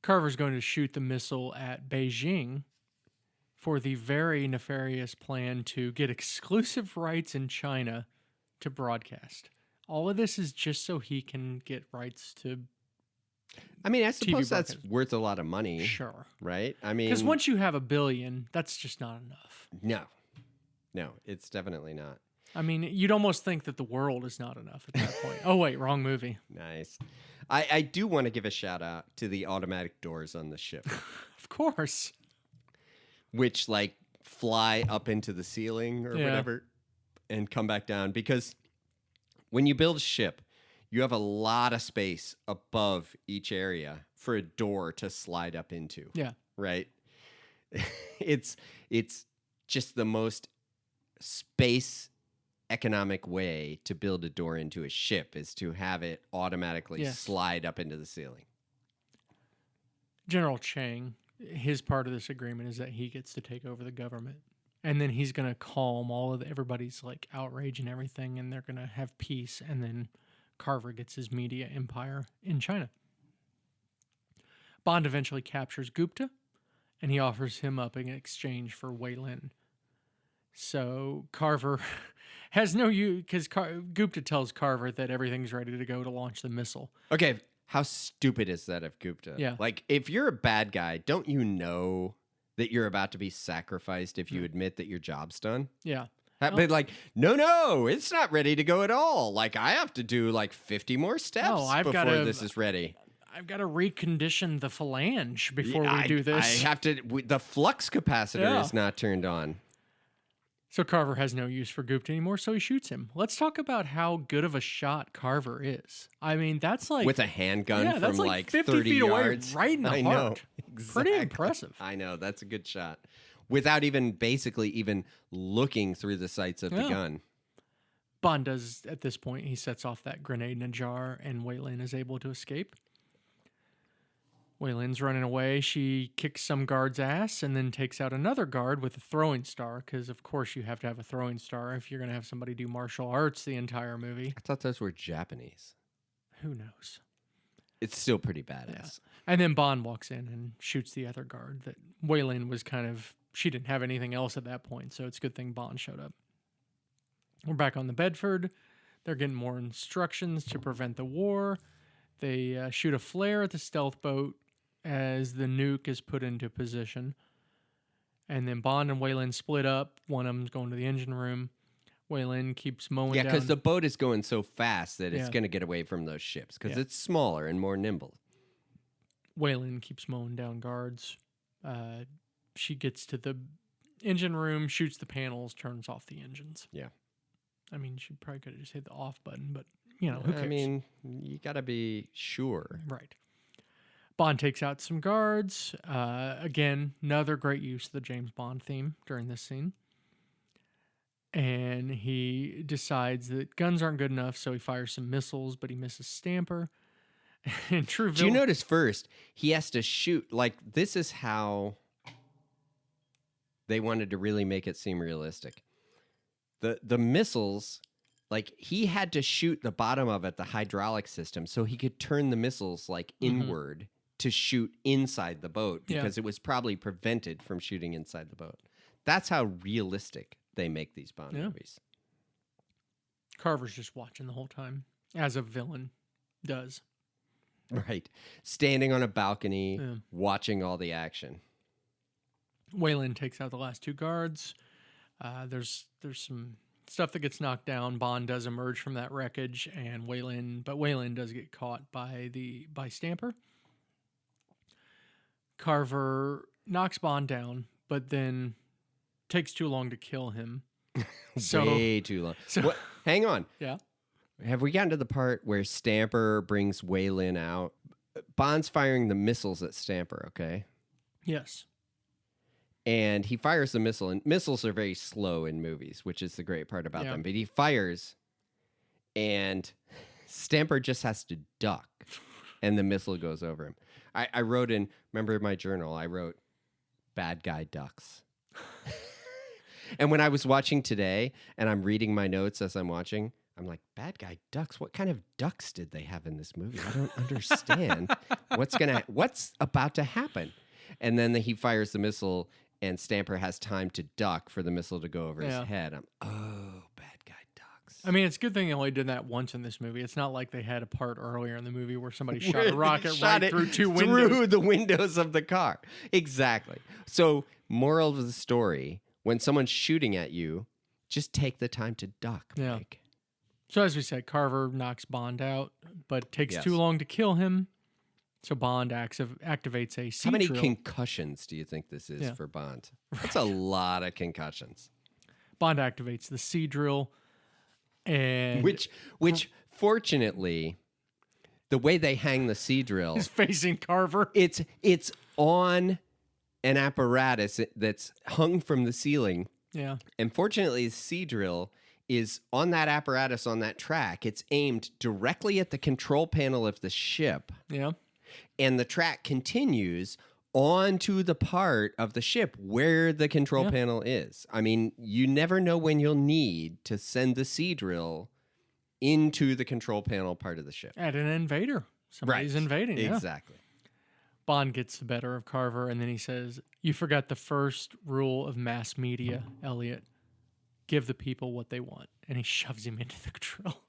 Carver's going to shoot the missile at Beijing for the very nefarious plan to get exclusive rights in China to broadcast. All of this is just so he can get rights to I mean, I suppose that's worth a lot of money. Sure. Right? I mean, because once you have $1 billion, that's just not enough. No, it's definitely not. I mean, you'd almost think that the world is not enough at that point. Oh, wait, wrong movie. Nice. I do want to give a shout out to the automatic doors on the ship. Of course. Which, like, fly up into the ceiling or whatever and come back down. Because when you build a ship, you have a lot of space above each area for a door to slide up into. Yeah. Right? It's just the most space economic way to build a door into a ship is to have it automatically slide up into the ceiling. General Chang, his part of this agreement is that he gets to take over the government. And then he's going to calm all of everybody's like outrage and everything, and they're going to have peace. And then Carver gets his media empire in China. Bond eventually captures Gupta, and he offers him up in exchange for Wei Lin. So Carver has no use, because Gupta tells Carver that everything's ready to go to launch the missile. Okay, how stupid is that of Gupta? Yeah. Like, if you're a bad guy, don't you know that you're about to be sacrificed if you admit that your job's done? Yeah. But like, no, it's not ready to go at all. Like, I have to do like 50 more steps before this is ready. I've got to recondition the phalange before we do this. I have to. The flux capacitor is not turned on. So Carver has no use for Gupta anymore, so he shoots him. Let's talk about how good of a shot Carver is. I mean, that's like... With a handgun from like 50 30 feet yards. Away, right in the heart. Know. Exactly. Pretty impressive. I know. That's a good shot. Without basically even looking through the sights of the gun. Bond does, at this point, he sets off that grenade in a jar, and Wei Lin is able to escape. Wayland's running away. She kicks some guard's ass and then takes out another guard with a throwing star, because of course you have to have a throwing star if you're going to have somebody do martial arts the entire movie. I thought those were Japanese. Who knows? It's still pretty badass. Yeah. And then Bond walks in and shoots the other guard. That Wayland was she didn't have anything else at that point, so it's a good thing Bond showed up. We're back on the Bedford. They're getting more instructions to prevent the war. They shoot a flare at the stealth boat as the nuke is put into position. And then Bond and Wayland split up. One of them's going to the engine room. Wayland keeps mowing down. Yeah, because the boat is going so fast that it's going to get away from those ships because it's smaller and more nimble. Wayland keeps mowing down guards. She gets to the engine room, shoots the panels, turns off the engines. Yeah. I mean, she probably could have just hit the off button, but, who cares? I mean, you got to be sure. Right. Bond takes out some guards. Again, another great use of the James Bond theme during this scene. And he decides that guns aren't good enough, so he fires some missiles, but he misses Stamper. And true Do you notice first, he has to shoot, this is how they wanted to really make it seem realistic. The missiles, he had to shoot the bottom of it, the hydraulic system, so he could turn the missiles, inward to shoot inside the boat because it was probably prevented from shooting inside the boat. That's how realistic they make these Bond movies. Carver's just watching the whole time, as a villain does. Right. Standing on a balcony, watching all the action. Wayland takes out the last two guards. There's some stuff that gets knocked down. Bond does emerge from that wreckage, and Wayland does get caught by Stamper. Carver knocks Bond down, but then takes too long to kill him. Way too long. Hang on. Yeah. Have we gotten to the part where Stamper brings Wayland out? Bond's firing the missiles at Stamper, okay? Yes. And he fires the missile, and missiles are very slow in movies, which is the great part about them. But he fires, and Stamper just has to duck, and the missile goes over him. I wrote remember in my journal, I wrote, bad guy ducks. And when I was watching today, and I'm reading my notes as I'm watching, I'm like, bad guy ducks? What kind of ducks did they have in this movie? I don't understand what's about to happen. And then he fires the missile, and Stamper has time to duck for the missile to go over his head. Bad guy ducks. I mean, it's a good thing they only did that once in this movie. It's not like they had a part earlier in the movie where somebody shot a rocket right through two windows. Through the windows of the car. Exactly. So, moral of the story, when someone's shooting at you, just take the time to duck, Mike. So as we said, Carver knocks Bond out, but takes too long to kill him. So Bond activates a sea How many drill. concussions do you think this is for Bond? That's a lot of concussions. Bond activates the sea drill, and which fortunately, the way they hang the sea drill is facing Carver. It's on an apparatus that's hung from the ceiling. Yeah. And fortunately, the sea drill is on that apparatus on that track. It's aimed directly at the control panel of the ship. Yeah. And the track continues onto the part of the ship where the control panel is. I mean, you never know when you'll need to send the sea drill into the control panel part of the ship. At an invader. Somebody's invading. Exactly. Bond gets the better of Carver, and then he says, "You forgot the first rule of mass media, Elliot. Give the people what they want." And he shoves him into the drill.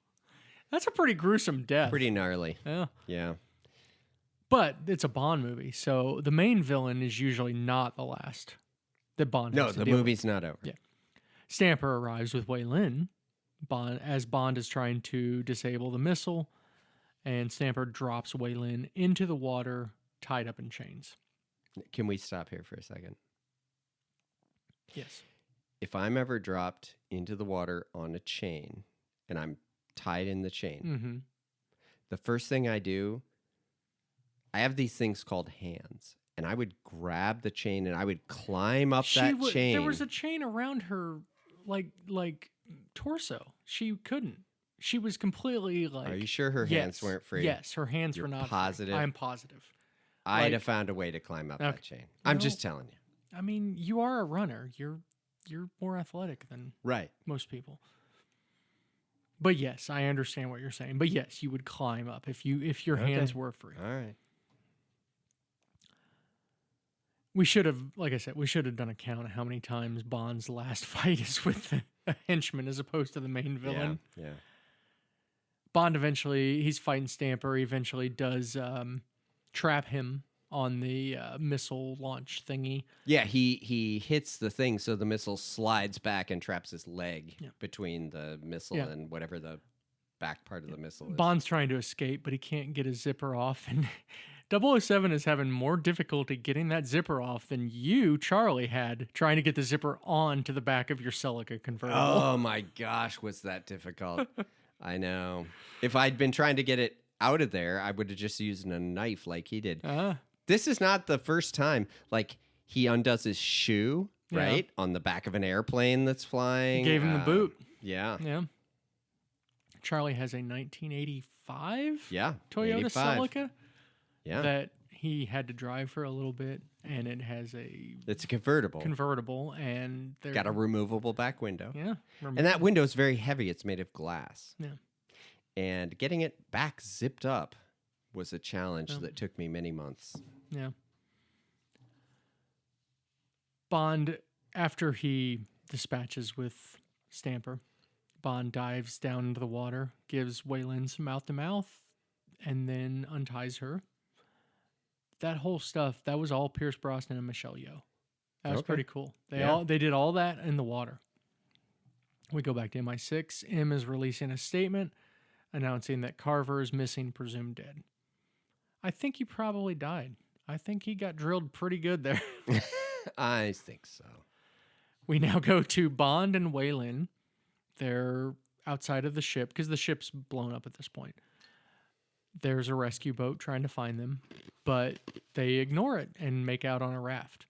That's a pretty gruesome death. Pretty gnarly. Yeah. Yeah. But it's a Bond movie, so the main villain is usually not the last that Bond has to the deal movie's not over. Yeah. Stamper arrives with Wei Lin as Bond is trying to disable the missile, and Stamper drops Wei Lin into the water, tied up in chains. Can we stop here for a second? Yes. If I'm ever dropped into the water on a chain and I'm tied in the chain, the first thing I do, I have these things called hands, and I would grab the chain and I would climb up that chain. There was a chain around her, like torso. She couldn't. She was completely like. Are you sure her hands weren't free? Yes, her hands were not positive? free. I'm positive. I'd have found a way to climb up that chain. I'm just telling you. I mean, you are a runner. You're more athletic than most people. But yes, I understand what you're saying. But yes, you would climb up if your hands were free. All right. We should have, like I said, done a count of how many times Bond's last fight is with a henchman as opposed to the main villain. Yeah. Bond eventually, he's fighting Stamper. He eventually does trap him on the missile launch thingy. Yeah, he hits the thing so the missile slides back and traps his leg between the missile and whatever the back part of the missile is. Bond's trying to escape, but he can't get his zipper off. And 007 is having more difficulty getting that zipper off than you, Charlie, had trying to get the zipper on to the back of your Celica convertible. Oh my gosh, was that difficult. I know. If I'd been trying to get it out of there, I would have just used a knife like he did. This is not the first time. Like, he undoes his shoe, right? On the back of an airplane that's flying. Gave him the boot. Yeah. Yeah. Charlie has a 1985 Toyota 85. Celica yeah. that he had to drive for a little bit, and it has It's a convertible. And they're got a removable back window. Yeah. And that window is very heavy. It's made of glass. Yeah. And getting it back zipped up was a challenge that took me many months. Yeah. Bond, after he dispatches with Stamper, Bond dives down into the water, gives Waylon some mouth-to-mouth, and then unties her. That whole stuff, that was all Pierce Brosnan and Michelle Yeoh. That was pretty cool. They did all that in the water. We go back to MI6. M is releasing a statement announcing that Carver is missing, presumed dead. I think he probably died. I think he got drilled pretty good there. I think so. We now go to Bond and Waylon. They're outside of the ship because the ship's blown up at this point. There's a rescue boat trying to find them, but they ignore it and make out on a raft.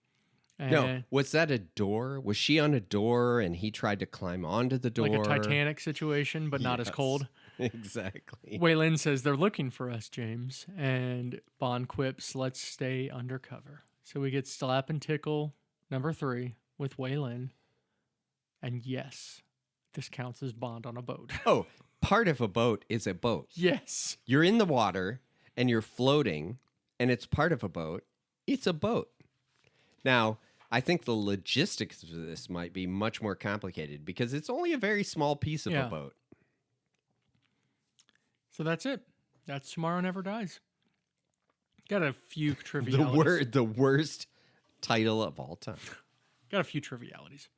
No, was that a door? Was she on a door and he tried to climb onto the door? Like a Titanic situation, but not as cold. Exactly. Waylon says, they're looking for us, James. And Bond quips, let's stay undercover. So we get Slap and Tickle, number 3, with Waylon. And yes, this counts as Bond on a boat. Oh, part of a boat is a boat. Yes. You're in the water and you're floating and it's part of a boat. It's a boat. Now, I think the logistics of this might be much more complicated because it's only a very small piece of a boat. So that's it. That's Tomorrow Never Dies. Got a few trivialities. The worst title of all time. Got a few trivialities.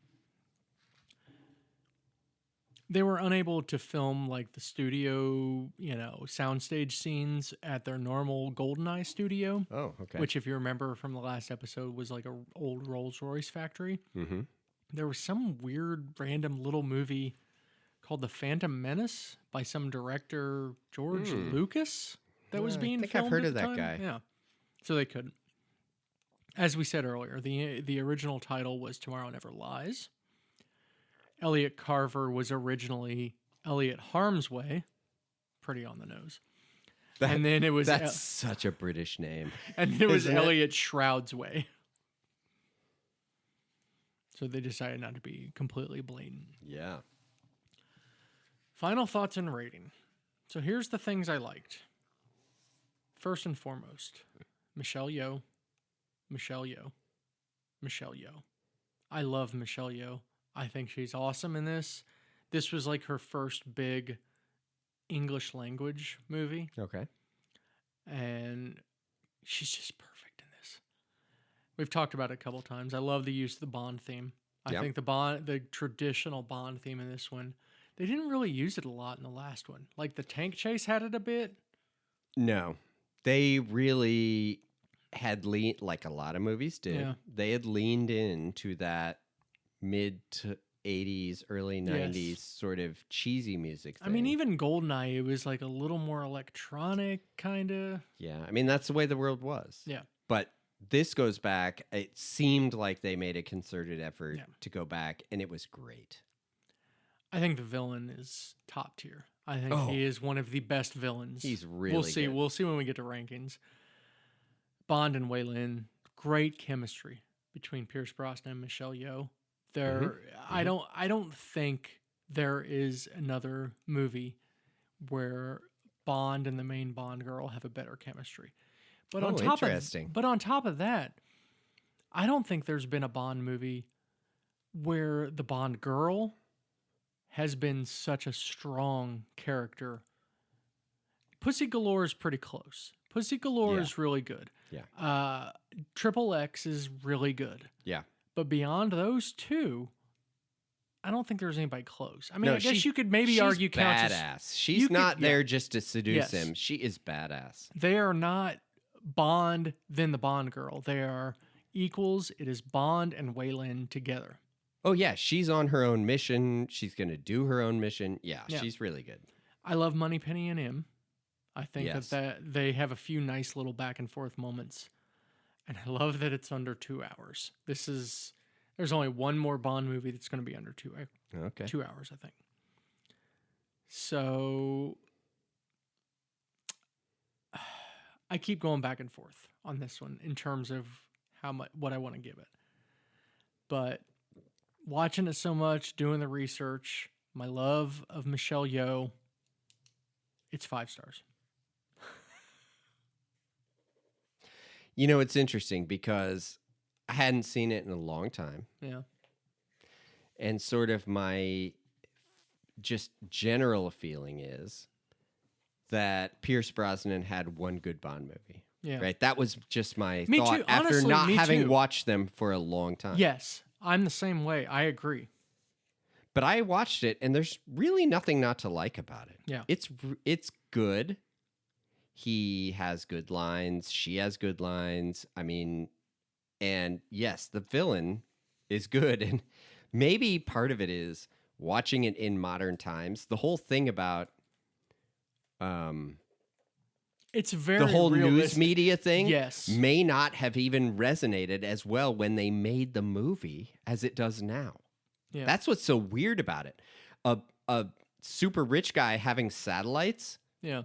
They were unable to film like the studio, soundstage scenes at their normal GoldenEye studio. Oh, okay. Which, if you remember from the last episode, was like an old Rolls-Royce factory. Mm-hmm. There was some weird, random little movie called The Phantom Menace by some director, George Lucas, that was being filmed. I think I've heard of at the that time. guy. Yeah. So they couldn't. As we said earlier, the original title was Tomorrow Never Lies. Elliot Carver was originally Elliot Harmsway, pretty on the nose. And then it was that's such a British name. And it was Elliot Shroudsway. So they decided not to be completely blatant. Yeah. Final thoughts and rating. So here's the things I liked. First and foremost, Michelle Yeoh. I love Michelle Yeoh. I think she's awesome in this. This was like her first big English language movie. Okay. And she's just perfect in this. We've talked about it a couple times. I love the use of the Bond theme. I think the traditional Bond theme in this one, they didn't really use it a lot in the last one. Like the tank chase had it a bit. No. They really had leaned, like a lot of movies did, they had leaned into that mid to 80s, early 90s sort of cheesy music thing. I mean, even GoldenEye, it was like a little more electronic kind of. Yeah, I mean, that's the way the world was. Yeah. But this goes back, it seemed like they made a concerted effort to go back, and it was great. I think the villain is top tier. I think he is one of the best villains. He's really We'll see. good. We'll see when we get to rankings. Bond and Wei Lin, great chemistry between Pierce Brosnan and Michelle Yeoh. I don't think there is another movie where Bond and the main Bond girl have a better chemistry. But on top of that, I don't think there's been a Bond movie where the Bond girl has been such a strong character. Pussy Galore is pretty close. Pussy Galore is really good. Yeah. Triple X is really good. Yeah. But beyond those two, I don't think there's anybody close. I mean, No, I guess you could maybe argue Countess. Badass. She's not there just to seduce him. She is badass. They are not Bond then the Bond girl. They are equals. It is Bond and Wei Lin together. Oh yeah, she's on her own mission. She's going to do her own mission. Yeah, she's really good. I love Moneypenny and M. I think that they have a few nice little back and forth moments. And I love that it's under 2 hours. There's only one more Bond movie that's going to be under 2 hours, I think. So I keep going back and forth on this one in terms of what I want to give it. But watching it so much, doing the research, my love of Michelle Yeoh, it's 5 stars. You know, it's interesting because I hadn't seen it in a long time. Yeah. And sort of my just general feeling is that Pierce Brosnan had one good Bond movie. Yeah. Right? That was just my Me thought too. after Honestly, not me having too. watched them for a long time. Yes. I'm the same way. I agree. But I watched it and there's really nothing not to like about it. Yeah. It's good. He has good lines. She has good lines. I mean, and yes, the villain is good. And maybe part of it is watching it in modern times. The whole thing about it's very the whole realistic. news media thing Yes. may not have even resonated as well when they made the movie as it does now. Yeah. That's what's so weird about it. A super rich guy having satellites. Yeah.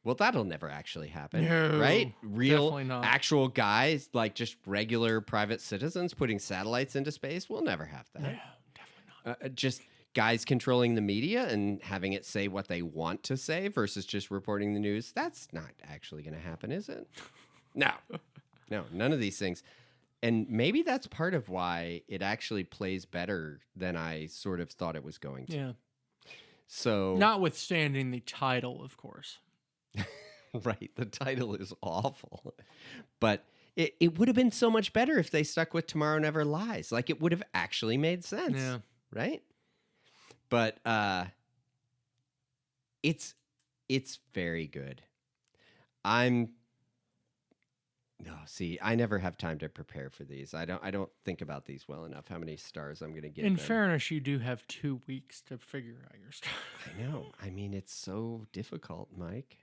Well, that'll never actually happen, No, right? Real, definitely not. actual guys, like just regular private citizens putting satellites into space, we'll never have that. No, definitely not. Just guys controlling the media and having it say what they want to say versus just reporting the news. That's not actually going to happen, is it? No, none of these things. And maybe that's part of why it actually plays better than I sort of thought it was going to. Yeah. So, Notwithstanding the title, of course. right, the title is awful. But it would have been so much better if they stuck with Tomorrow Never Lies. Like, it would have actually made sense. Yeah. Right? But it's very good. I never have time to prepare for these. I don't think about these well enough, how many stars I'm going to give In them. fairness, you do have 2 weeks to figure out your stars. I know. I mean, it's so difficult, Mike.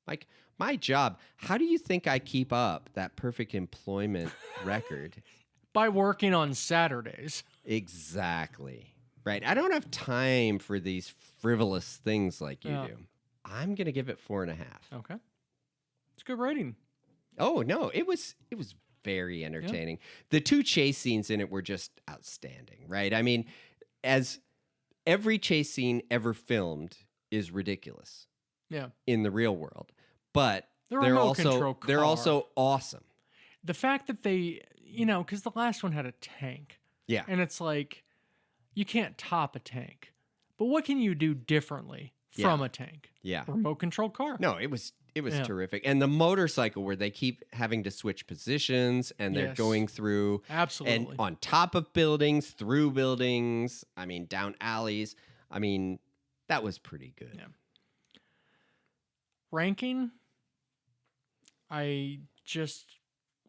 Like, my job, how do you think I keep up that perfect employment record? By working on Saturdays. Exactly. Right. I don't have time for these frivolous things like you do. I'm going to give it 4.5. Okay. It's a good rating. Oh, no. It was very entertaining. The 2 chase scenes in it were just outstanding, right? I mean, as every chase scene ever filmed is ridiculous. Yeah. In the real world. But The they're remote control also awesome. The fact that they, because the last one had a tank. Yeah. And it's like, you can't top a tank. But what can you do differently from a tank? Yeah. Remote control car. No, it was terrific. And the motorcycle where they keep having to switch positions and they're going through Absolutely. and on top of buildings, through buildings, I mean down alleys. I mean, that was pretty good. Yeah. Ranking, I just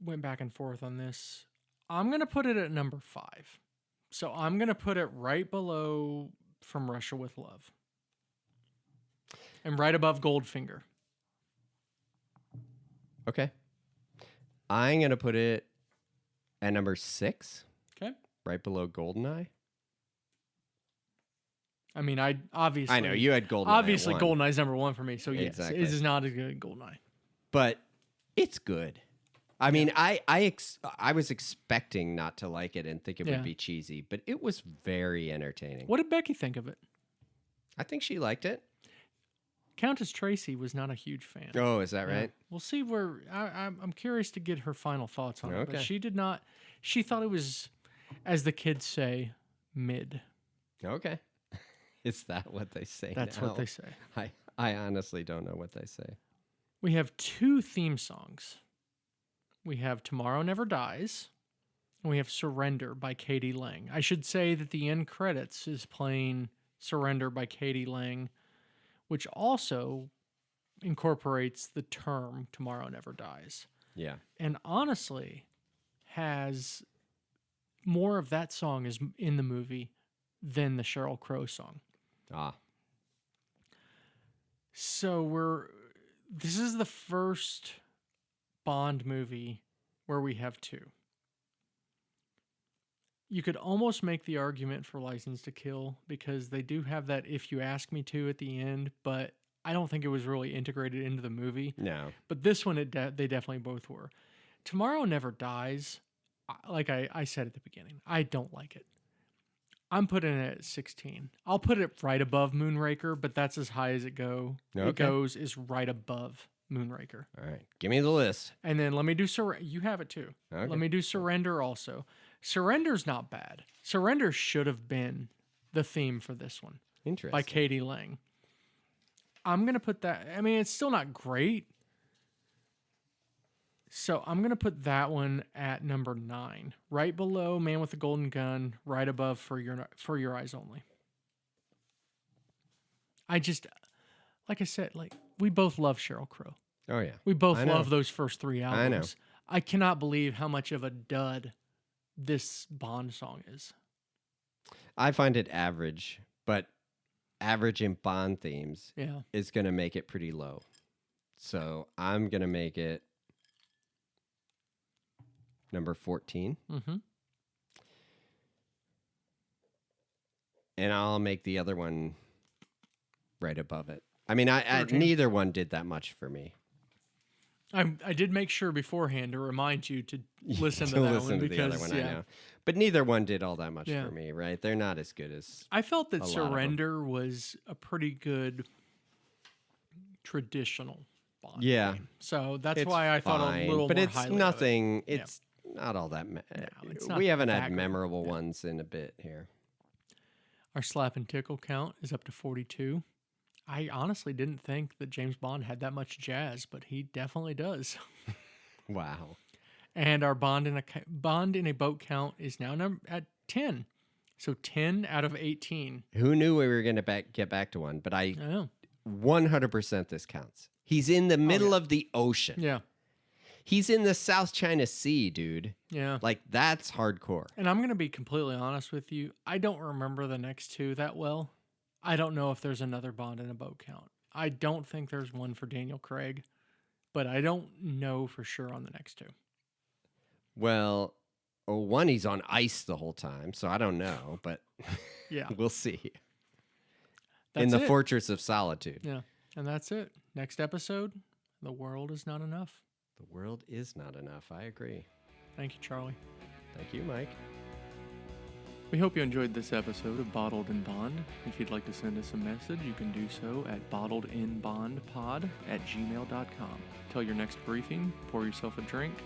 went back and forth on this. I'm going to put it at number 5. So I'm going to put it right below From Russia with Love. And right above Goldfinger. Okay. I'm going to put it at number 6. Okay. Right below Goldeneye. I mean, I know you had Goldeneye. Obviously, Goldeneye's number 1 for me. So yes, Exactly. it is not as good as Goldeneye. But It's good. I mean, I was expecting not to like it and think it would be cheesy, but it was very entertaining. What did Becky think of it? I think she liked it. Countess Tracy was not a huge fan. Oh, is that right? We'll see where I'm curious to get her final thoughts on it. But she did not. She thought it was, as the kids say, mid. Okay. Is that what they say? That's now? what they say. I honestly don't know what they say. We have 2 theme songs. We have Tomorrow Never Dies, and we have Surrender by Katie Lang. I should say that the end credits is playing Surrender by Katie Lang, which also incorporates the term Tomorrow Never Dies. Yeah. And honestly has more of that song is in the movie than the Sheryl Crow song. So this is the first Bond movie where we have 2. You could almost make the argument for License to Kill because they do have that "if you ask me to" at the end, but I don't think it was really integrated into the movie. No. But this one, they definitely both were. Tomorrow Never Dies, like I said at the beginning, I don't like it. I'm putting it at 16. I'll put it right above Moonraker, but that's as high as it goes. Okay. It goes is right above Moonraker. All right. Give me the list. And then let me do you have it too. Okay. Let me do Surrender also. Surrender's not bad. Surrender should have been the theme for this one. Interesting. By Katie Lang. I'm going to put that. I mean, it's still not great. So I'm going to put that one at number 9. Right below Man with the Golden Gun, right above For Your Eyes Only. I just, like I said, we both love Sheryl Crow. Oh, yeah. We both love those first 3 albums. I know. I cannot believe how much of a dud this Bond song is. I find it average, but average in Bond themes is going to make it pretty low. So I'm going to make it number 14. Mm-hmm. And I'll make the other one right above it. I mean, I neither one did that much for me. I did make sure beforehand to remind you to listen to that listen one to because the other one, I know. But neither one did all that much Yeah. for me, right? They're not as good as I felt that a lot of them. Surrender was a pretty good traditional Bond theme. So that's It's why I thought fine, a little but more it's highly nothing. of it. It's not all that. it's not We haven't that had great. memorable ones in a bit here. Our slap and tickle count is up to 42. I honestly didn't think that James Bond had that much jazz, but he definitely does. Wow. And our Bond in a boat count is now at 10. So 10 out of 18. Who knew we were going to get back to one? But I know. 100% this counts. He's in the middle of the ocean. Yeah. He's in the South China Sea, dude. Yeah. Like, that's hardcore. And I'm going to be completely honest with you. I don't remember the next 2 that well. I don't know if there's another Bond in a boat count. I don't think there's one for Daniel Craig, but I don't know for sure on the next 2. Well, one, he's on ice the whole time, so I don't know, but Yeah. we'll see. That's in the it. Fortress of Solitude. Yeah. And that's it. Next episode, The World Is Not Enough. The world is not enough. I agree. Thank you, Charlie. Thank you, Mike. We hope you enjoyed this episode of Bottled in Bond. If you'd like to send us a message, you can do so at bottledinbondpod@gmail.com. Till your next briefing, pour yourself a drink,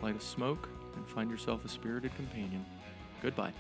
light a smoke, and find yourself a spirited companion. Goodbye.